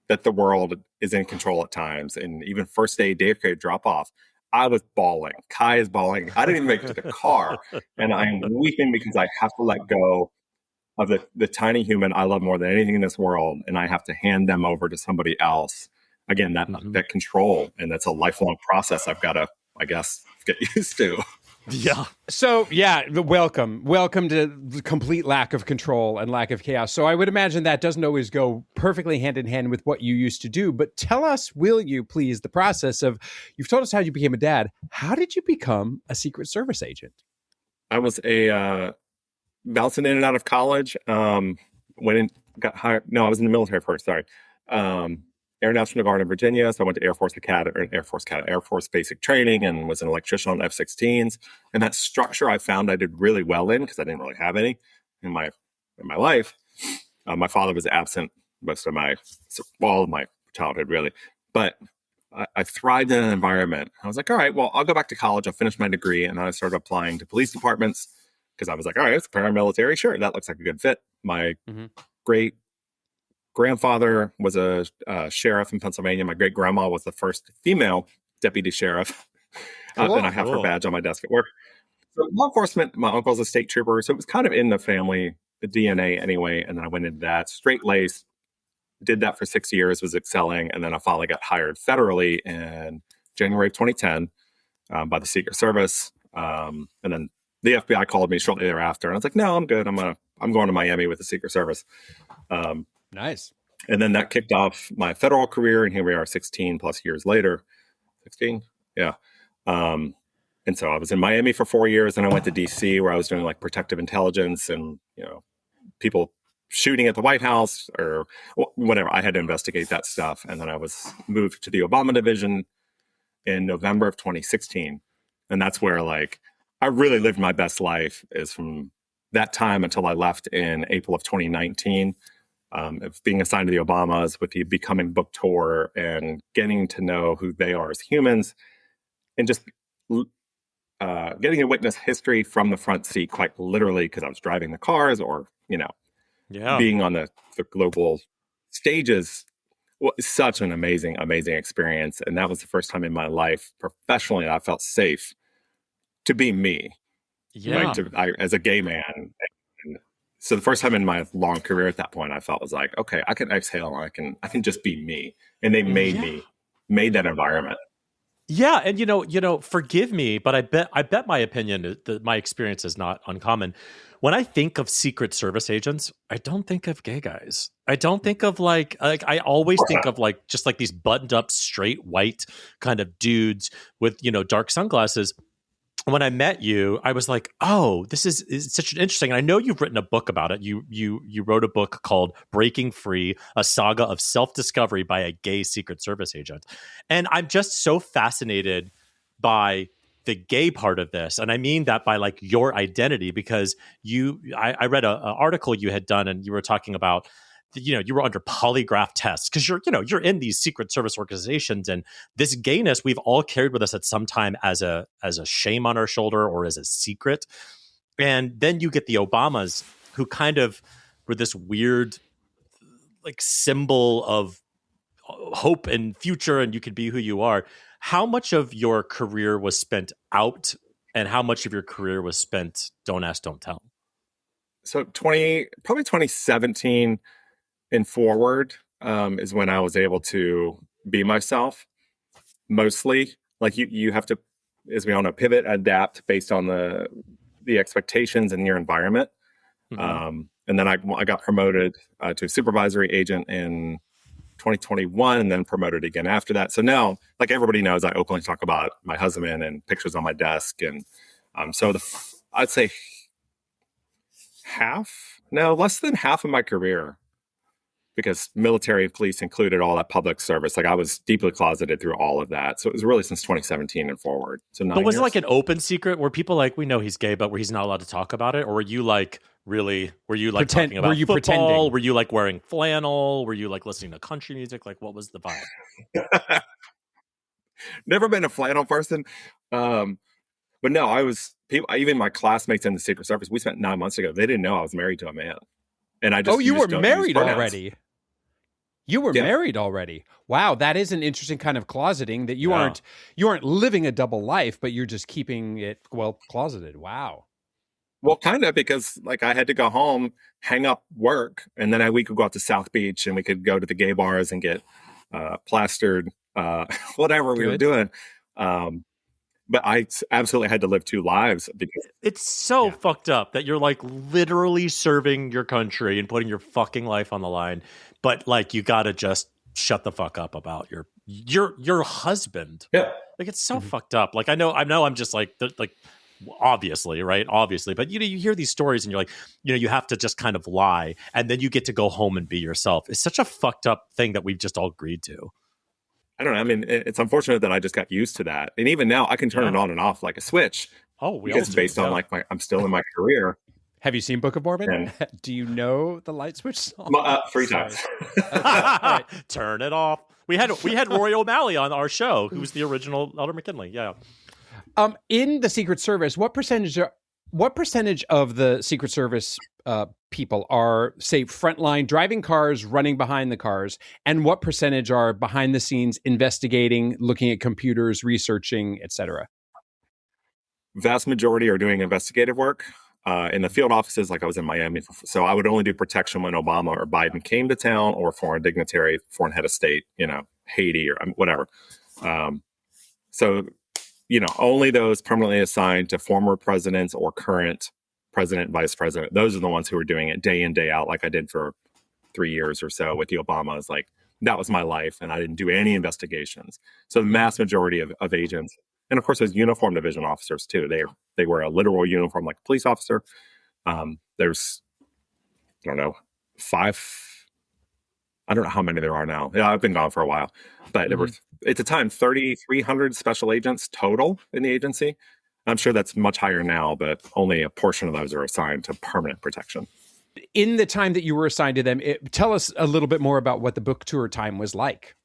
that the world is in control at times. And even first day daycare drop off, I was bawling. Kai is bawling. I didn't even make it to the car. And I'm weeping because I have to let go of the tiny human I love more than anything in this world. And I have to hand them over to somebody else. Again, that control. And that's a lifelong process I've got to, I guess, get used to. Yeah. So, yeah, welcome to the complete lack of control and lack of chaos. So I would imagine that doesn't always go perfectly hand in hand with what you used to do. But tell us, will you please, the process of, you've told us how you became a dad. How did you become a Secret Service agent? I was bouncing in and out of college. Went in, got hired. No, I was in the military first. Sorry. Air National Guard in Virginia. So I went to Air Force basic training, and was an electrician on F-16s. And that structure I found I did really well in, because I didn't really have any in my life. My father was absent all of my childhood, really. But I thrived in an environment. I was like, all right, well, I'll go back to college. I'll finish my degree. And I started applying to police departments, because I was like, all right, it's paramilitary. Sure, that looks like a good fit. My great grandfather was a sheriff in Pennsylvania. My great grandma was the first female deputy sheriff. Cool. And I have her badge on my desk at work. So law enforcement, my uncle's a state trooper. So it was kind of in the family, the DNA anyway. And then I went into that straight lace, did that for 6 years, was excelling. And then I finally got hired federally in January of 2010 by the Secret Service. And then the FBI called me shortly thereafter. And I was like, no, I'm good. I'm going to Miami with the Secret Service. Nice. And then that kicked off my federal career, and here we are 16 plus years later. 16? Yeah. And so I was in Miami for 4 years, and I went to DC, where I was doing like protective intelligence and, people shooting at the White House or whatever. I had to investigate that stuff. And then I was moved to the Obama division in November of 2016. And that's where I really lived my best life, is from that time until I left in April of 2019. Of being assigned to the Obamas, with the Becoming book tour, and getting to know who they are as humans, and just getting to witness history from the front seat, quite literally, because I was driving the cars, or being on the global stages. Was such an amazing experience. And that was the first time in my life professionally I felt safe to be me. Yeah. As a gay man. So the first time in my long career at that point, I felt was like, okay, I can exhale. I can just be me. And they made that environment. Yeah. And forgive me, but I bet my opinion, that my experience is not uncommon. When I think of Secret Service agents, I don't think of gay guys. I don't think of I always think of just these buttoned up, straight white kind of dudes with, dark sunglasses. When I met you, I was like, oh, this is such an interesting. And I know you've written a book about it. You wrote a book called Breaking Free, a saga of self-discovery by a gay Secret Service agent. And I'm just so fascinated by the gay part of this. And I mean that by your identity, because I read an article you had done, and you were talking about, you were under polygraph tests, because you're in these Secret Service organizations, and this gayness we've all carried with us at some time as a shame on our shoulder or as a secret. And then you get the Obamas, who kind of were this weird symbol of hope and future, and you could be who you are. How much of your career was spent out, and how much of your career was spent don't ask, don't tell? So probably 2017 and forward is when I was able to be myself, mostly. You have to, as we all know, pivot, adapt based on the expectations in your environment. Mm-hmm. And then I got promoted to supervisory agent in 2021, and then promoted again after that. So now, everybody knows, I openly talk about my husband and pictures on my desk. And so I'd say less than half of my career, because military and police included all that public service. I was deeply closeted through all of that. So it was really since 2017 and forward. So 9 But was years. it an open secret where people we know he's gay, but where he's not allowed to talk about it? Or were you really, talking about football? Pretending? Were you wearing flannel? Were you listening to country music? What was the vibe? Never been a flannel person. But no, even my classmates in the Secret Service, we spent 9 months ago. They didn't know I was married to a man. And I just you were married already. You were married already. Wow, that is an interesting kind of closeting that you aren't living a double life, but you're just keeping it closeted. Wow. Well, kind of, because like I had to go home, hang up work, and then we could go out to South Beach and we could go to the gay bars and get plastered, whatever we were doing. But I absolutely had to live two lives because it's so fucked up that you're like literally serving your country and putting your fucking life on the line, but like you got to just shut the fuck up about your husband. Yeah, like it's so fucked up. Like I know I'm just like obviously, right? Obviously. But, you hear these stories and you're like, you have to just kind of lie. And then you get to go home and be yourself. It's such a fucked up thing that we've just all agreed to. I don't know. I mean, it's unfortunate that I just got used to that. And even now I can turn it on and off like a switch. Oh, we because it's based on like I'm still in my career. Have you seen Book of Mormon? Do you know the light switch song? 3 times. Right. Turn it off. We had Rory O'Malley on our show, who was the original Elder McKinley. Yeah. In the Secret Service, what percentage of the Secret Service people are, say, frontline driving cars, running behind the cars, and what percentage are behind the scenes investigating, looking at computers, researching, etc.? Vast majority are doing investigative work. In the field offices, like I was in Miami, so I would only do protection when Obama or Biden came to town, or foreign dignitary, foreign head of state, Haiti or whatever. So only those permanently assigned to former presidents or current president, vice president, those are the ones who are doing it day in, day out, like I did for 3 years or so with the Obamas. Like, that was my life, and I didn't do any investigations. So the mass majority of agents, and of course there's uniform division officers too. They wear a literal uniform like a police officer. There's, I don't know, 5... I don't know how many there are now. Yeah, I've been gone for a while. But there were, at the time, 3,300 special agents total in the agency. I'm sure that's much higher now, but only a portion of those are assigned to permanent protection. In the time that you were assigned to them, tell us a little bit more about what the book tour time was like.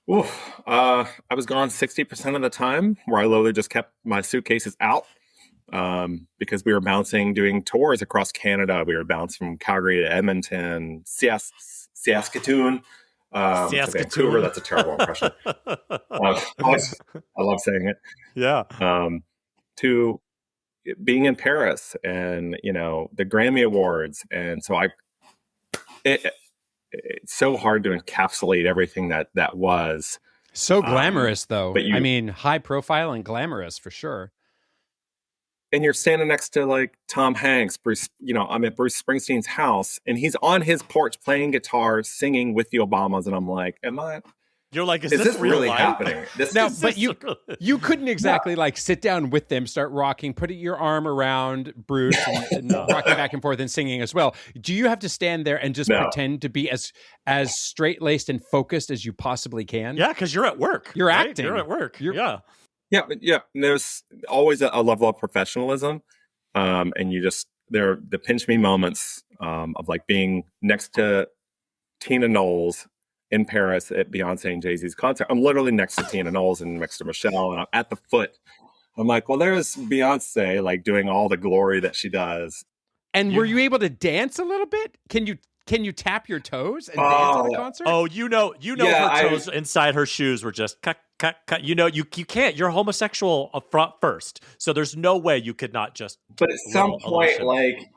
I was gone 60% of the time, where I literally just kept my suitcases out. Because we were doing tours across Canada. We were bouncing from Calgary to Edmonton, Saskatoon, to Vancouver. That's a terrible impression. I love saying it. Yeah. To being in Paris and, the Grammy Awards. And so it's so hard to encapsulate everything that was. So glamorous, though. High profile and glamorous for sure. And you're standing next to like Tom Hanks, Bruce, I'm at Bruce Springsteen's house, and he's on his porch playing guitar, singing with the Obamas. And I'm like, you're like, is this really life? happening? But you couldn't exactly sit down with them, start rocking, put your arm around Bruce and rocking back and forth and singing as well. Do you have to stand there and just pretend to be as straight-laced and focused as you possibly can? Yeah, because you're at work. You're acting. You're at work. Yeah. Yeah. There's always a level of professionalism. And there are the pinch me moments of like being next to Tina Knowles in Paris at Beyonce and Jay-Z's concert. I'm literally next to Tina Knowles and next to Michelle, and I'm at the foot. I'm like, well, there's Beyonce, like doing all the glory that she does. And were you able to dance a little bit? Can you tap your toes and dance at the concert? Oh, her toes inside her shoes were just cut. You can't. You're homosexual up front first, so there's no way you could not just. But at some point, like,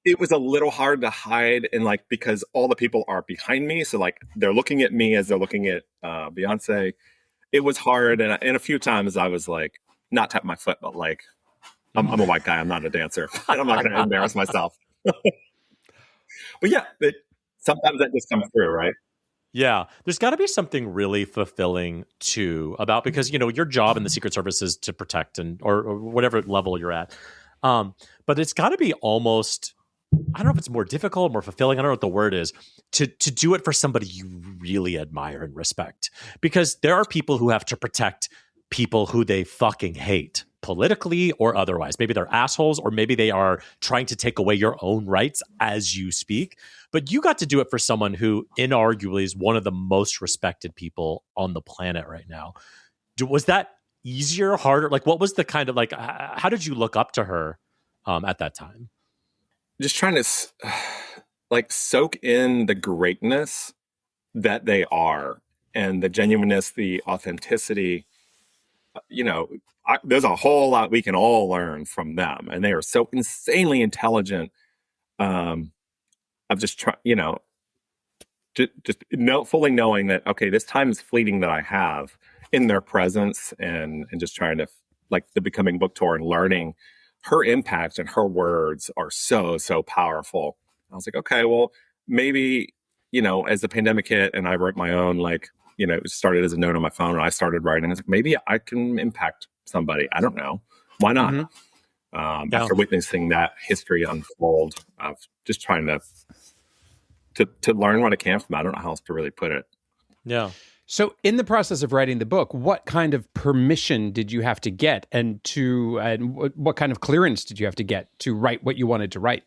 it was a little hard to hide, and like because all the people are behind me, so like they're looking at me as they're looking at Beyonce. It was hard, and a few times I was like, not tap my foot, but like, I'm a white guy. I'm not a dancer. I'm not going to embarrass myself. But yeah, sometimes that just comes through, right? Yeah, there's got to be something really fulfilling too about, because your job in the Secret Service is to protect or whatever level you're at, but it's got to be almost, I don't know if it's more difficult, more fulfilling, I don't know what the word is, to do it for somebody you really admire and respect, because there are people who have to protect people who they fucking hate, politically or otherwise. Maybe they're assholes, or maybe they are trying to take away your own rights as you speak. But you got to do it for someone who inarguably is one of the most respected people on the planet right now. Was that easier, harder? Like, what was the kind of like, how did you look up to her at that time? Just trying to, like soak in the greatness that they are and the genuineness, the authenticity. You know, there's a whole lot we can all learn from them, and they are so insanely intelligent. Of just trying, you know, fully knowing that, okay, this time is fleeting that I have in their presence, and just trying to, like, the Becoming Book Tour and learning her impact and her words are so powerful. I was like, okay, well, maybe, you know, as the pandemic hit and I wrote my own, like, you know, it started as a note on my phone and I started writing. I was like, maybe I can impact somebody. I don't know. Why not? Mm-hmm. After witnessing that history unfold, of just trying to learn what I can from it. I don't know how else to really put it. Yeah. So in the process of writing the book, what kind of permission did you have to get, and what kind of clearance did you have to get to write what you wanted to write?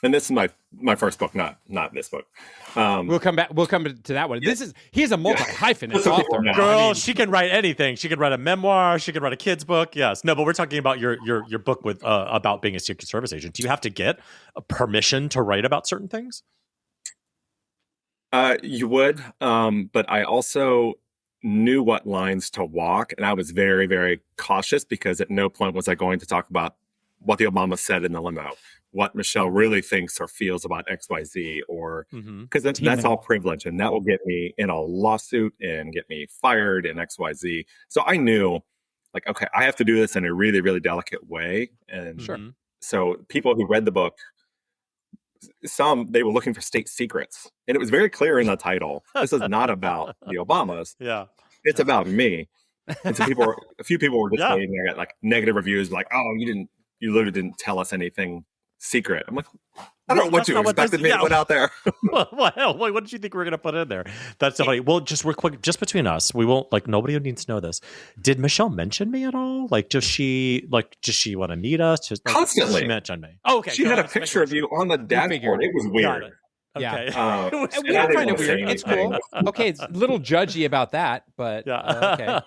And this is my first book, not this book. We'll come to that one. Yeah. He's a multi-hyphenate author. Girl, she can write anything. She can write a memoir. She can write a kid's book. Yes. No, but we're talking about your book with about being a Secret Service agent. Do you have to get a permission to write about certain things? You would, but I also knew what lines to walk, and I was very, very cautious, because at no point was I going to talk about what the Obama said in the limo, what Michelle really thinks or feels about XYZ, or because that's all privilege, and that will get me in a lawsuit and get me fired in XYZ. So I knew, like, okay, I have to do this in a really, really delicate way. And so people who read the book, they were looking for state secrets, and it was very clear in the title. This is not about the Obamas. Yeah, it's about me. And so a few people were just saying there, like, negative reviews, like, "Oh, you literally didn't tell us anything secret." I'm like, I don't know what you expected me to put out there. What did you think we were going to put in there? That's so funny. Well, just real quick, just between us, we won't, like, nobody needs to know this. Did Michelle mention me at all? Like, does she want to meet us? Just, like, constantly. She mentioned me. Oh, okay. She had a picture of you on the dashboard. It was weird. Okay. Yeah. We find it weird. It's cool. Okay, it's a little judgy about that, but okay.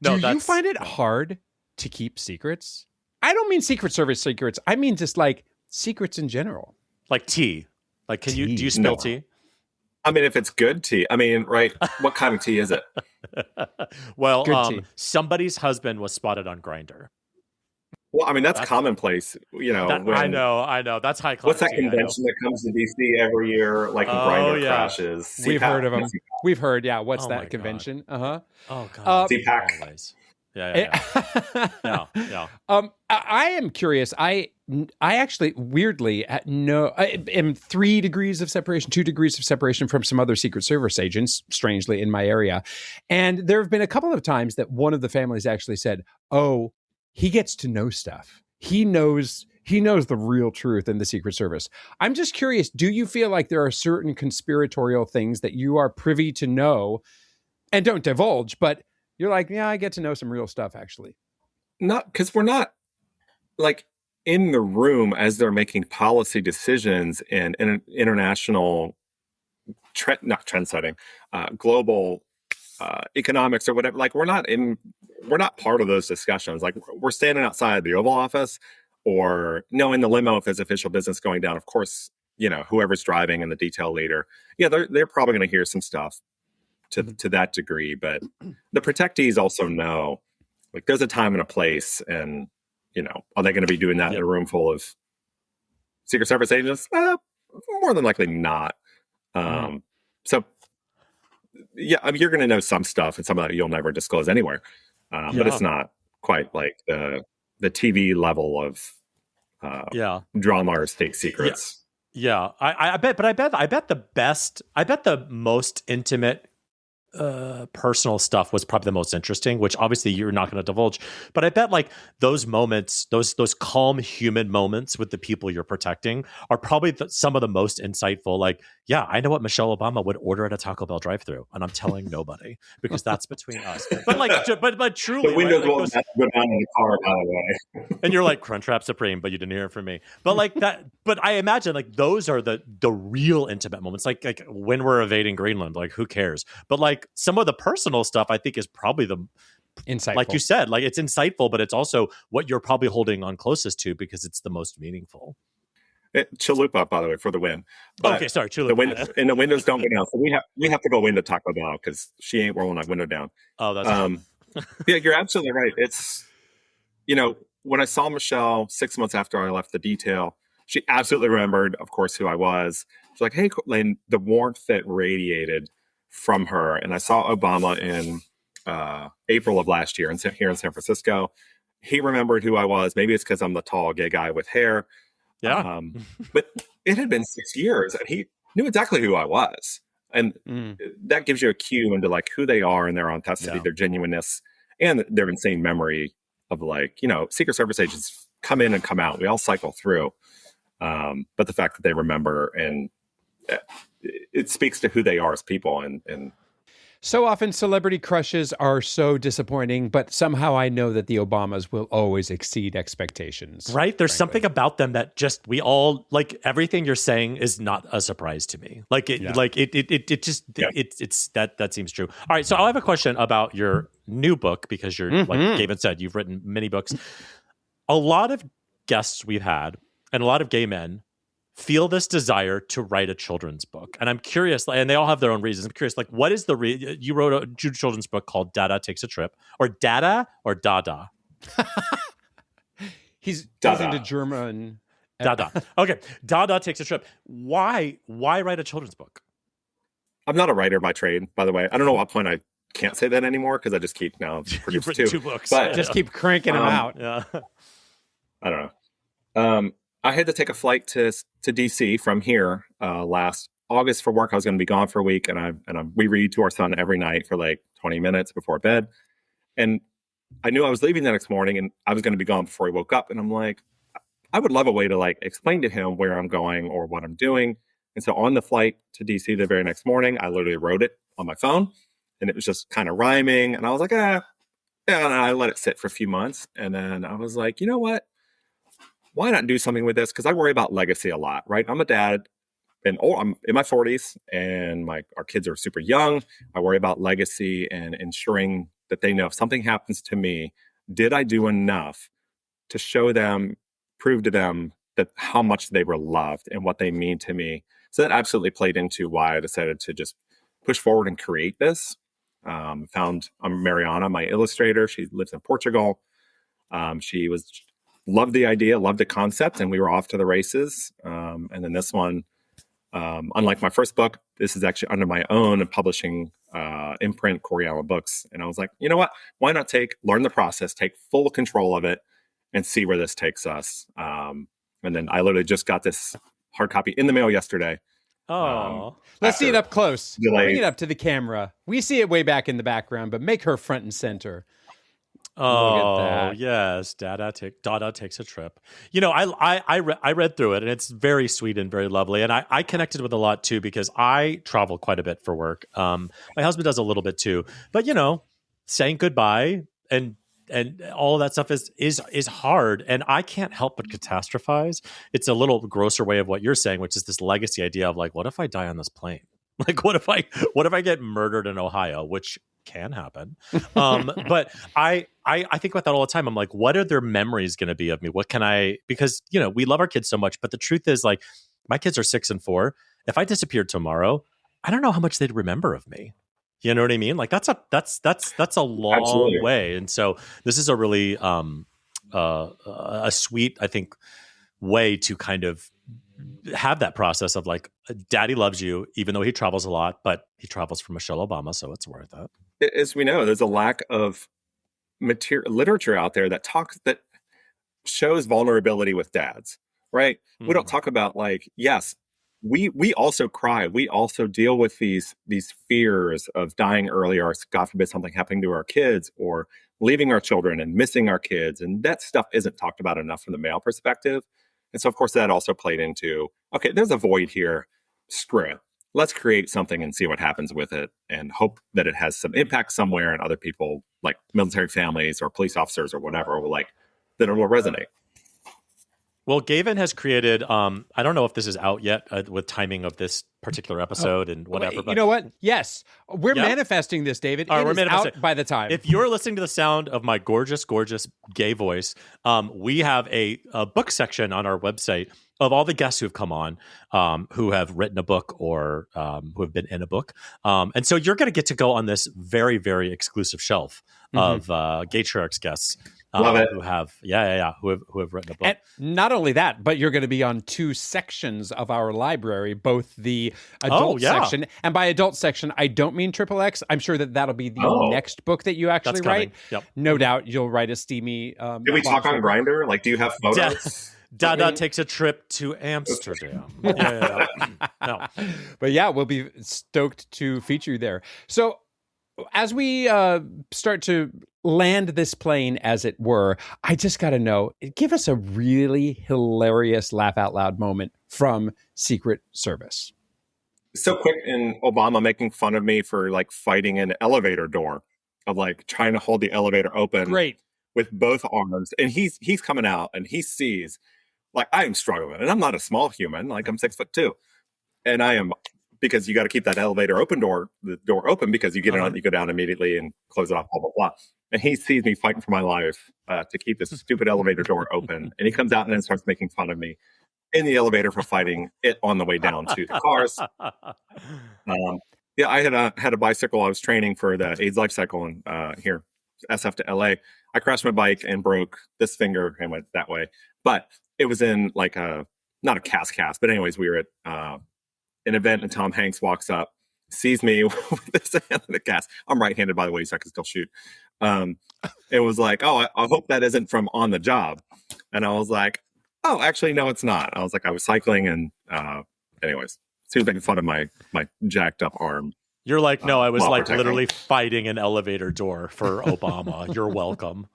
Do you find it hard to keep secrets? I don't mean Secret Service secrets. I mean just, like, secrets in general. Like tea. Like, do you spill tea? I mean, if it's good tea. I mean, right, what kind of tea is it? Well, somebody's husband was spotted on Grindr. Well, I mean, that's commonplace, you know. I know. That's high class. What's that convention that comes to DC every year, like, Grindr crashes? We've heard of them. We've heard, what's that convention? God. Oh, God. CPAC. Yeah. I am curious. I actually, weirdly, am 3 degrees of separation, 2 degrees of separation from some other Secret Service agents, strangely, in my area. And there have been a couple of times that one of the families actually said, "Oh, he gets to know stuff. He knows the real truth in the Secret Service." I'm just curious, do you feel like there are certain conspiratorial things that you are privy to know and don't divulge, but you're like, I get to know some real stuff, actually? Not because we're not, like, in the room as they're making policy decisions and international not trend setting, global economics or whatever. Like, we're not part of those discussions. Like, we're standing outside the Oval Office, or in the limo if there's official business going down. Of course, you know, whoever's driving and the detail leader, they're probably going to hear some stuff to that degree. But the protectees also know, like, there's a time and a place, and, you know, are they going to be doing that in a room full of Secret Service agents? More than likely not. So, I mean, you're going to know some stuff, and some of that you'll never disclose anywhere. But it's not quite like the TV level of drama or state secrets. Yeah. I bet the most intimate personal stuff was probably the most interesting, which obviously you're not going to divulge. But I bet, like, those moments, those calm human moments with the people you're protecting are probably some of the most insightful. Like, I know what Michelle Obama would order at a Taco Bell drive-thru, and I'm telling nobody, because that's between us. But, like, but truly, the windows won't have to go down in the car, by the way. And you're like, Crunchwrap Supreme, but you didn't hear it from me. But, like, that. But I imagine, like, those are the real intimate moments. Like when we're evading Greenland, like, who cares? But, like, some of the personal stuff, I think, is probably the insightful. Like you said, like, it's insightful, but it's also what you're probably holding on closest to, because it's the most meaningful. Chalupa, by the way, for the win. But okay, sorry, Chalupa. The windows don't go down, so we have to go into Taco Bell because she ain't rolling that window down. Oh, that's yeah, you're absolutely right. It's, when I saw Michelle 6 months after I left the detail, she absolutely remembered, of course, who I was. She's like, hey, and the warmth that radiated from her. And I saw Obama in April of last year here in San Francisco. He remembered who I was. Maybe it's because I'm the tall gay guy with hair. Yeah. But it had been 6 years and he knew exactly who I was. And that gives you a cue into like who they are and their authenticity, their genuineness, and their insane memory of like, Secret Service agents come in and come out. We all cycle through. But the fact that they remember, and it speaks to who they are as people. And so often celebrity crushes are so disappointing, but somehow I know that the Obamas will always exceed expectations. Right? There's something about them that just, we all, like, everything you're saying is not a surprise to me. Like, that seems true. All right. So I have a question about your new book, because you're, like Gavin said, you've written many books. A lot of guests we've had, and a lot of gay men, feel this desire to write a children's book. And I'm curious, and they all have their own reasons. I'm curious, like, what is you wrote a children's book called Dada Takes a Trip, or Dada or Dada? He's into German. Dada. Okay. Dada Takes a Trip. Why write a children's book? I'm not a writer by trade, by the way. I don't know what point I can't say that anymore because I just keep now producing You've written two books. But just keep cranking them out. Yeah. I don't know. I had to take a flight to DC from here last August for work. I was going to be gone for a week, and we read to our son every night for like 20 minutes before bed. And I knew I was leaving the next morning, and I was going to be gone before he woke up. And I'm like, I would love a way to like explain to him where I'm going or what I'm doing. And so on the flight to DC the very next morning, I literally wrote it on my phone, and it was just kind of rhyming. And I was like, yeah. And I let it sit for a few months, and then I was like, you know what? Why not do something with this? Because I worry about legacy a lot, right? I'm a dad, and I'm in my 40s, and our kids are super young. I worry about legacy and ensuring that they know if something happens to me, did I do enough to show them, prove to them that how much they were loved and what they mean to me? So that absolutely played into why I decided to just push forward and create this. Found Mariana, my illustrator. She lives in Portugal. She loved the idea, loved the concept, and we were off to the races. And then this one, unlike my first book, this is actually under my own publishing imprint, Cory Allen Books. And I was like, you know what? Why not learn the process, take full control of it, and see where this takes us. And then I literally just got this hard copy in the mail yesterday. Oh, let's see it up close. Bring it up to the camera. We see it way back in the background, but make her front and center. Oh, look at that. Yes. Dada Takes a Trip. I read through it, and it's very sweet and very lovely. And I connected with a lot too, because I travel quite a bit for work. My husband does a little bit too, but saying goodbye and all of that stuff is hard. And I can't help but catastrophize. It's a little grosser way of what you're saying, which is this legacy idea of like, what if I die on this plane? Like, what if I get murdered in Ohio, which can happen. But I think about that all the time. I'm like, what are their memories going to be of me? What can I, because, we love our kids so much, but the truth is, like, my kids are 6 and 4. If I disappeared tomorrow, I don't know how much they'd remember of me. You know what I mean? Like, that's a long Absolutely. way. And so this is a really, a sweet, I think, way to kind of have that process of like, daddy loves you, even though he travels a lot, but he travels for Michelle Obama. So it's worth it. As we know, there's a lack of literature out there that shows vulnerability with dads, right? Mm-hmm. We don't talk about like, yes, we also cry. We also deal with these fears of dying early, or God forbid something happening to our kids, or leaving our children and missing our kids. And that stuff isn't talked about enough from the male perspective. And so, of course, that also played into, okay, there's a void here. Screw it. Let's create something and see what happens with it, and hope that it has some impact somewhere, and other people, like military families or police officers or whatever, that it will resonate. Well, Gavin has created, I don't know if this is out yet with timing of this particular episode and whatever. But you know what? Yes. We're manifesting this, David. All right, we're manifesting out by the time. If you're listening to the sound of my gorgeous, gorgeous gay voice, we have a book section on our website of all the guests who have come on, who have written a book or who have been in a book. And so you're going to get to go on this very, very exclusive shelf of Gaytriarchs guests. Love it. Who have written a book. And not only that, but you're going to be on 2 sections of our library, both the adult section, and by adult section, I don't mean XXX. I'm sure that'll be the next book that you actually write. Yep. No doubt you'll write a steamy. Did we talk on Grindr? Like, do you have photos? Dada takes a trip to Amsterdam. No. But yeah, we'll be stoked to feature you there. So as we start to land this plane, as it were, I just got to know, give us a really hilarious laugh out loud moment from Secret Service. So quick, in Obama making fun of me for like fighting an elevator door, of like trying to hold the elevator open. Great. With both arms. And he's coming out and he sees, like, I am struggling. And I'm not a small human. Like, I'm 6'2". And I am, because you got to keep that elevator the door open, because you get it on, you go down immediately and close it off, blah, blah, blah. And he sees me fighting for my life to keep this stupid elevator door open. And he comes out and then starts making fun of me in the elevator for fighting it on the way down to the cars. Yeah, I had a bicycle. I was training for the AIDS life cycle in here, SF to LA. I crashed my bike and broke this finger and went that way. But it was in like not a cast, but anyways, we were at an event and Tom Hanks walks up, sees me with this hand in the cast. I'm right-handed, by the way, so I can still shoot. It was like, oh, I hope that isn't from on the job. And I was like, oh, actually, no, it's not. I was like, I was cycling and anyways, he was making fun of my jacked up arm. You're like, no, I was like literally fighting an elevator door for Obama. You're welcome.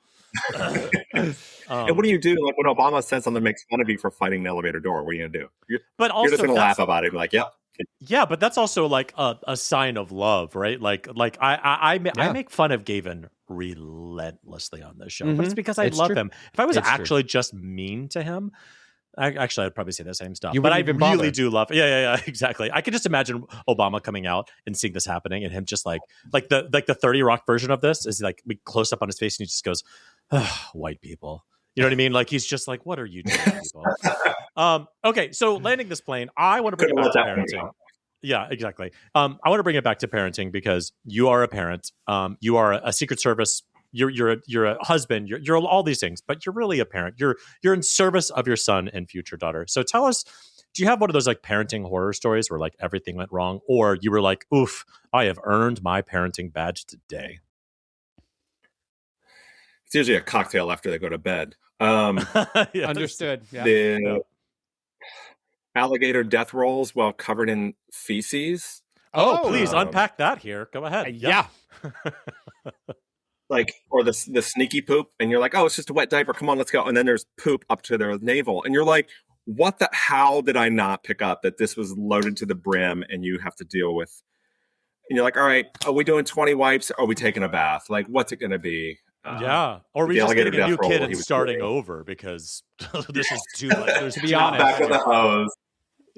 And what do you do? Like when Obama says something makes fun of you for fighting an elevator door, what are you going to do? You're just going to laugh about it. Be like, yep. Yeah, but that's also like a sign of love, right? Like I make fun of Gavin relentlessly on this show, but it's because I love him. If I was actually just mean to him, I'd probably say the same stuff. But I really do love. Yeah, exactly. I could just imagine Obama coming out and seeing this happening, and him just like the 30 Rock version of this is like we close up on his face, and he just goes, "White people." You know what I mean? Like he's just like, "What are you doing, people?" Okay, so landing this plane, I want to bring it back to parenting. Yeah, exactly. I want to bring it back to parenting because you are a parent. You are a Secret Service. You're a husband. You're all these things, but you're really a parent. You're in service of your son and future daughter. So tell us, do you have one of those like parenting horror stories where like everything went wrong, or you were like, oof, I have earned my parenting badge today? It's usually a cocktail after they go to bed. Yeah, understood. Yeah. The alligator death rolls while covered in feces. Oh, please unpack that here. Go ahead. Yeah. Like, or the sneaky poop, and you're like, oh, it's just a wet diaper. Come on, let's go. And then there's poop up to their navel, and you're like, how did I not pick up that this was loaded to the brim, and you have to deal with? And you're like, all right, are we doing 20 wipes? Or are we taking a bath? Like, what's it going to be? Yeah, or we just getting a new kid and starting over because this is too much. To be honest, back of the hose.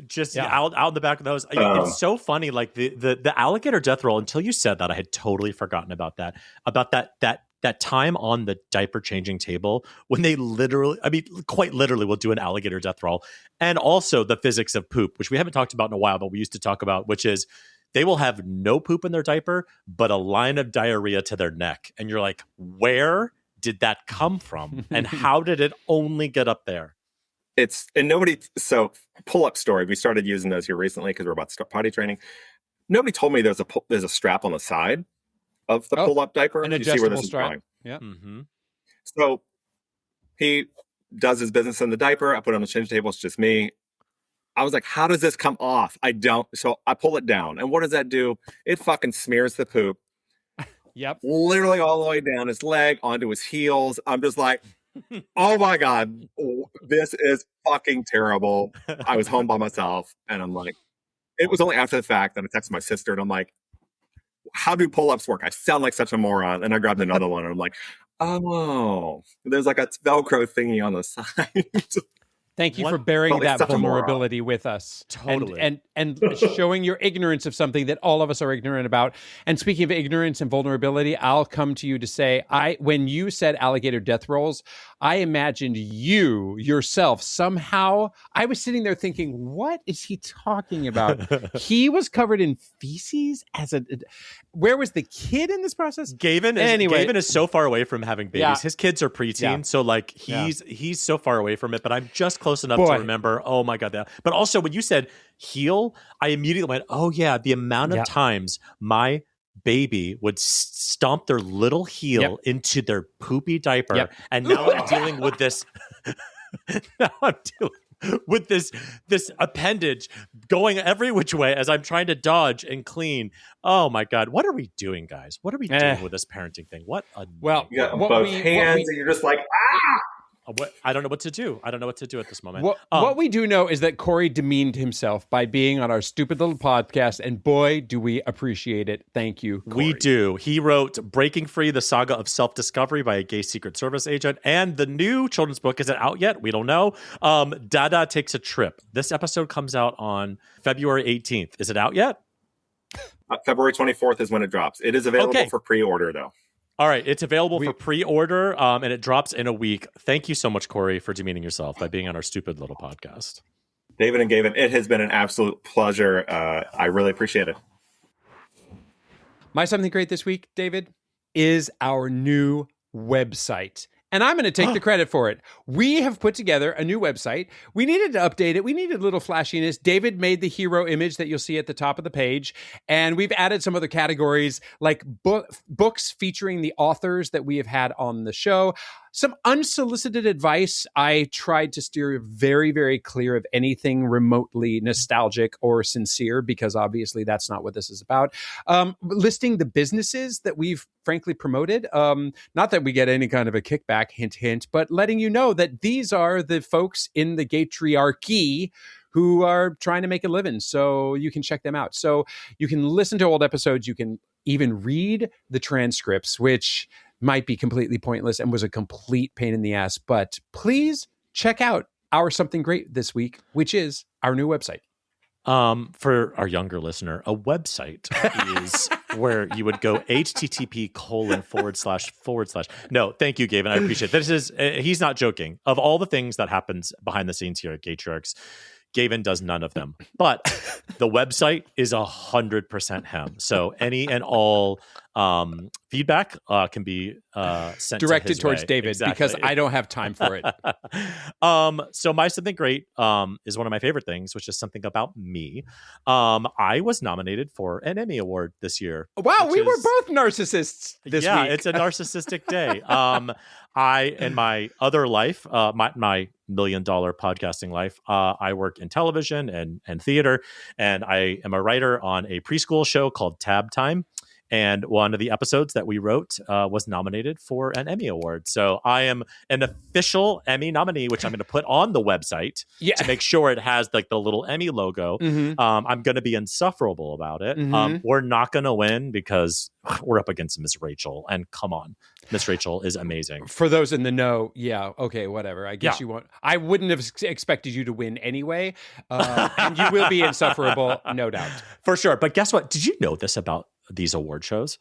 Just out in the back of the hose. It's so funny. Like the alligator death roll. Until you said that, I had totally forgotten about that. About that time on the diaper changing table when they literally, I mean, quite literally, will do an alligator death roll, and also the physics of poop, which we haven't talked about in a while, but we used to talk about, which is they will have no poop in their diaper, but a line of diarrhea to their neck, and you're like, where did that come from, and how did it only get up there? So pull-up story. We started using those here recently because we're about to start potty training. Nobody told me there's a strap on the side of the pull-up diaper. An adjustable see where this strap. Is going. Yeah. Mm-hmm. So he does his business in the diaper. I put it on the change table. It's just me. I was like, how does this come off? I don't. So I pull it down. And what does that do? It fucking smears the poop. Yep. Literally all the way down his leg, onto his heels. I'm just like, oh my God, this is fucking terrible. I was home by myself, and I'm like, it was only after the fact that I texted my sister, and I'm like, how do pull-ups work? I sound like such a moron. And I grabbed another one, and I'm like, oh, there's like a Velcro thingy on the side. Thank you for bearing that vulnerability with us. Totally. And showing your ignorance of something that all of us are ignorant about. And speaking of ignorance and vulnerability, I'll come to you to say, when you said alligator death rolls, I imagined you yourself somehow. I was sitting there thinking, what is he talking about? He was covered in feces where was the kid in this process? Gavin is so far away from having babies. Yeah. His kids are preteen. Yeah. So like he's so far away from it, but I'm just close enough to remember. Oh my God. But also when you said heel, I immediately went, oh yeah, the amount of times my baby would stomp their little heel into their poopy diaper. And now I'm dealing with this. Now I'm dealing with this appendage going every which way as I'm trying to dodge and clean. Oh my God. What are we doing, guys? What are we doing with this parenting thing? You got both hands and you're just like, ah! I don't know what to do. I don't know what to do at this moment. What we do know is that Cory demeaned himself by being on our stupid little podcast, and boy, do we appreciate it. Thank you, Cory. We do. He wrote Breaking Free, the Saga of Self-Discovery by a Gay Secret Service Agent, and the new children's book. Is it out yet? We don't know. Dada Takes a Trip. This episode comes out on February 18th. Is it out yet? February 24th is when it drops. It is available for pre-order, though. All right, it's available for pre-order, and it drops in a week. Thank you so much, Cory, for demeaning yourself by being on our stupid little podcast. David and Gavin, it has been an absolute pleasure. I really appreciate it. My something great this week, David, is our new website. And I'm going to take the credit for it. We have put together a new website. We needed to update it. We needed a little flashiness. David made the hero image that you'll see at the top of the page. And we've added some other categories like books featuring the authors that we have had on the show. Some unsolicited advice. I tried to steer very, very clear of anything remotely nostalgic or sincere, because obviously that's not what this is about. Listing the businesses that we've frankly promoted. Not that we get any kind of a kickback, hint, hint, but letting you know that these are the folks in the Gaytriarchy who are trying to make a living. So you can check them out. So you can listen to old episodes. You can even read the transcripts, which might be completely pointless and was a complete pain in the ass. But please check out our something great this week, which is our new website. For our younger listener, a website is where you would go http://. No, thank you, Gavin. I appreciate it. This is, he's not joking. Of all the things that happens behind the scenes here at Gaytriarchs, Gavin does none of them, but the website is 100% him. So any and all feedback can be sent directed towards way. David, exactly. Because I don't have time for it. So my something great is one of my favorite things, which is something about me. I was nominated for an Emmy Award this year. Wow, we were both narcissists this week. Yeah, it's a narcissistic day. I, in my other life, my $1 million podcasting life, I work in television and theater, and I am a writer on a preschool show called Tab Time. And one of the episodes that we wrote was nominated for an Emmy Award. So I am an official Emmy nominee, which I'm going to put on the website to make sure it has like the little Emmy logo. Mm-hmm. I'm going to be insufferable about it. Mm-hmm. We're not going to win because we're up against Miss Rachel. And come on, Miss Rachel is amazing. For those in the know, okay, whatever. I guess you won't. I wouldn't have expected you to win anyway. And you will be insufferable, no doubt. For sure. But guess what? Did you know this about these award shows?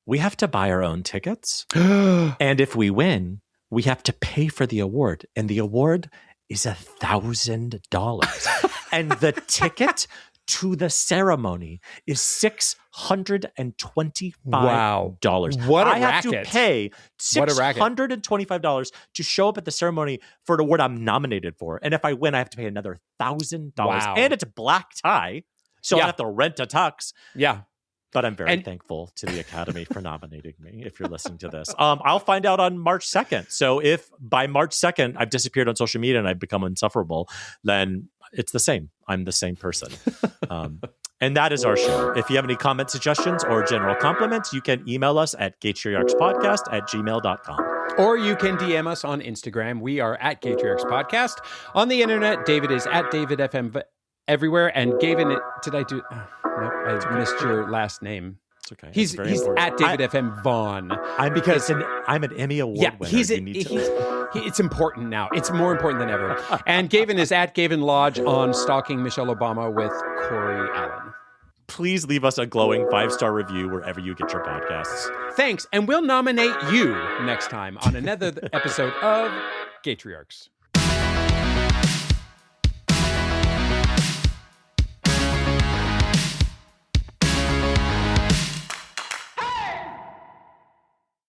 We have to buy our own tickets. And if we win, we have to pay for the award. And the award is $1,000. And the ticket to the ceremony is $625. Wow. What a racket. I have to pay $625 to show up at the ceremony for an award I'm nominated for. And if I win, I have to pay another $1,000. Wow. And it's a black tie. So I have to rent a tux. Yeah. But I'm very thankful to the Academy for nominating me, if you're listening to this. I'll find out on March 2nd. So if by March 2nd I've disappeared on social media and I've become insufferable, then it's the same. I'm the same person. And that is our show. If you have any comments, suggestions, or general compliments, you can email us at GaytriarchsPodcast@gmail.com. Or you can DM us on Instagram. We are at GaytriarchsPodcast. On the internet, David is at DavidFM everywhere. And Gavin, did I do... Nope, I missed your last name. It's okay. He's at David FM Vaughn. I'm an Emmy Award winner. He's It's important now. It's more important than ever. And Gavin is at Gavin Lodge on Stalking Michelle Obama with Cory Allen. Please leave us a glowing 5-star review wherever you get your podcasts. Thanks. And we'll nominate you next time on another episode of Gaytriarchs.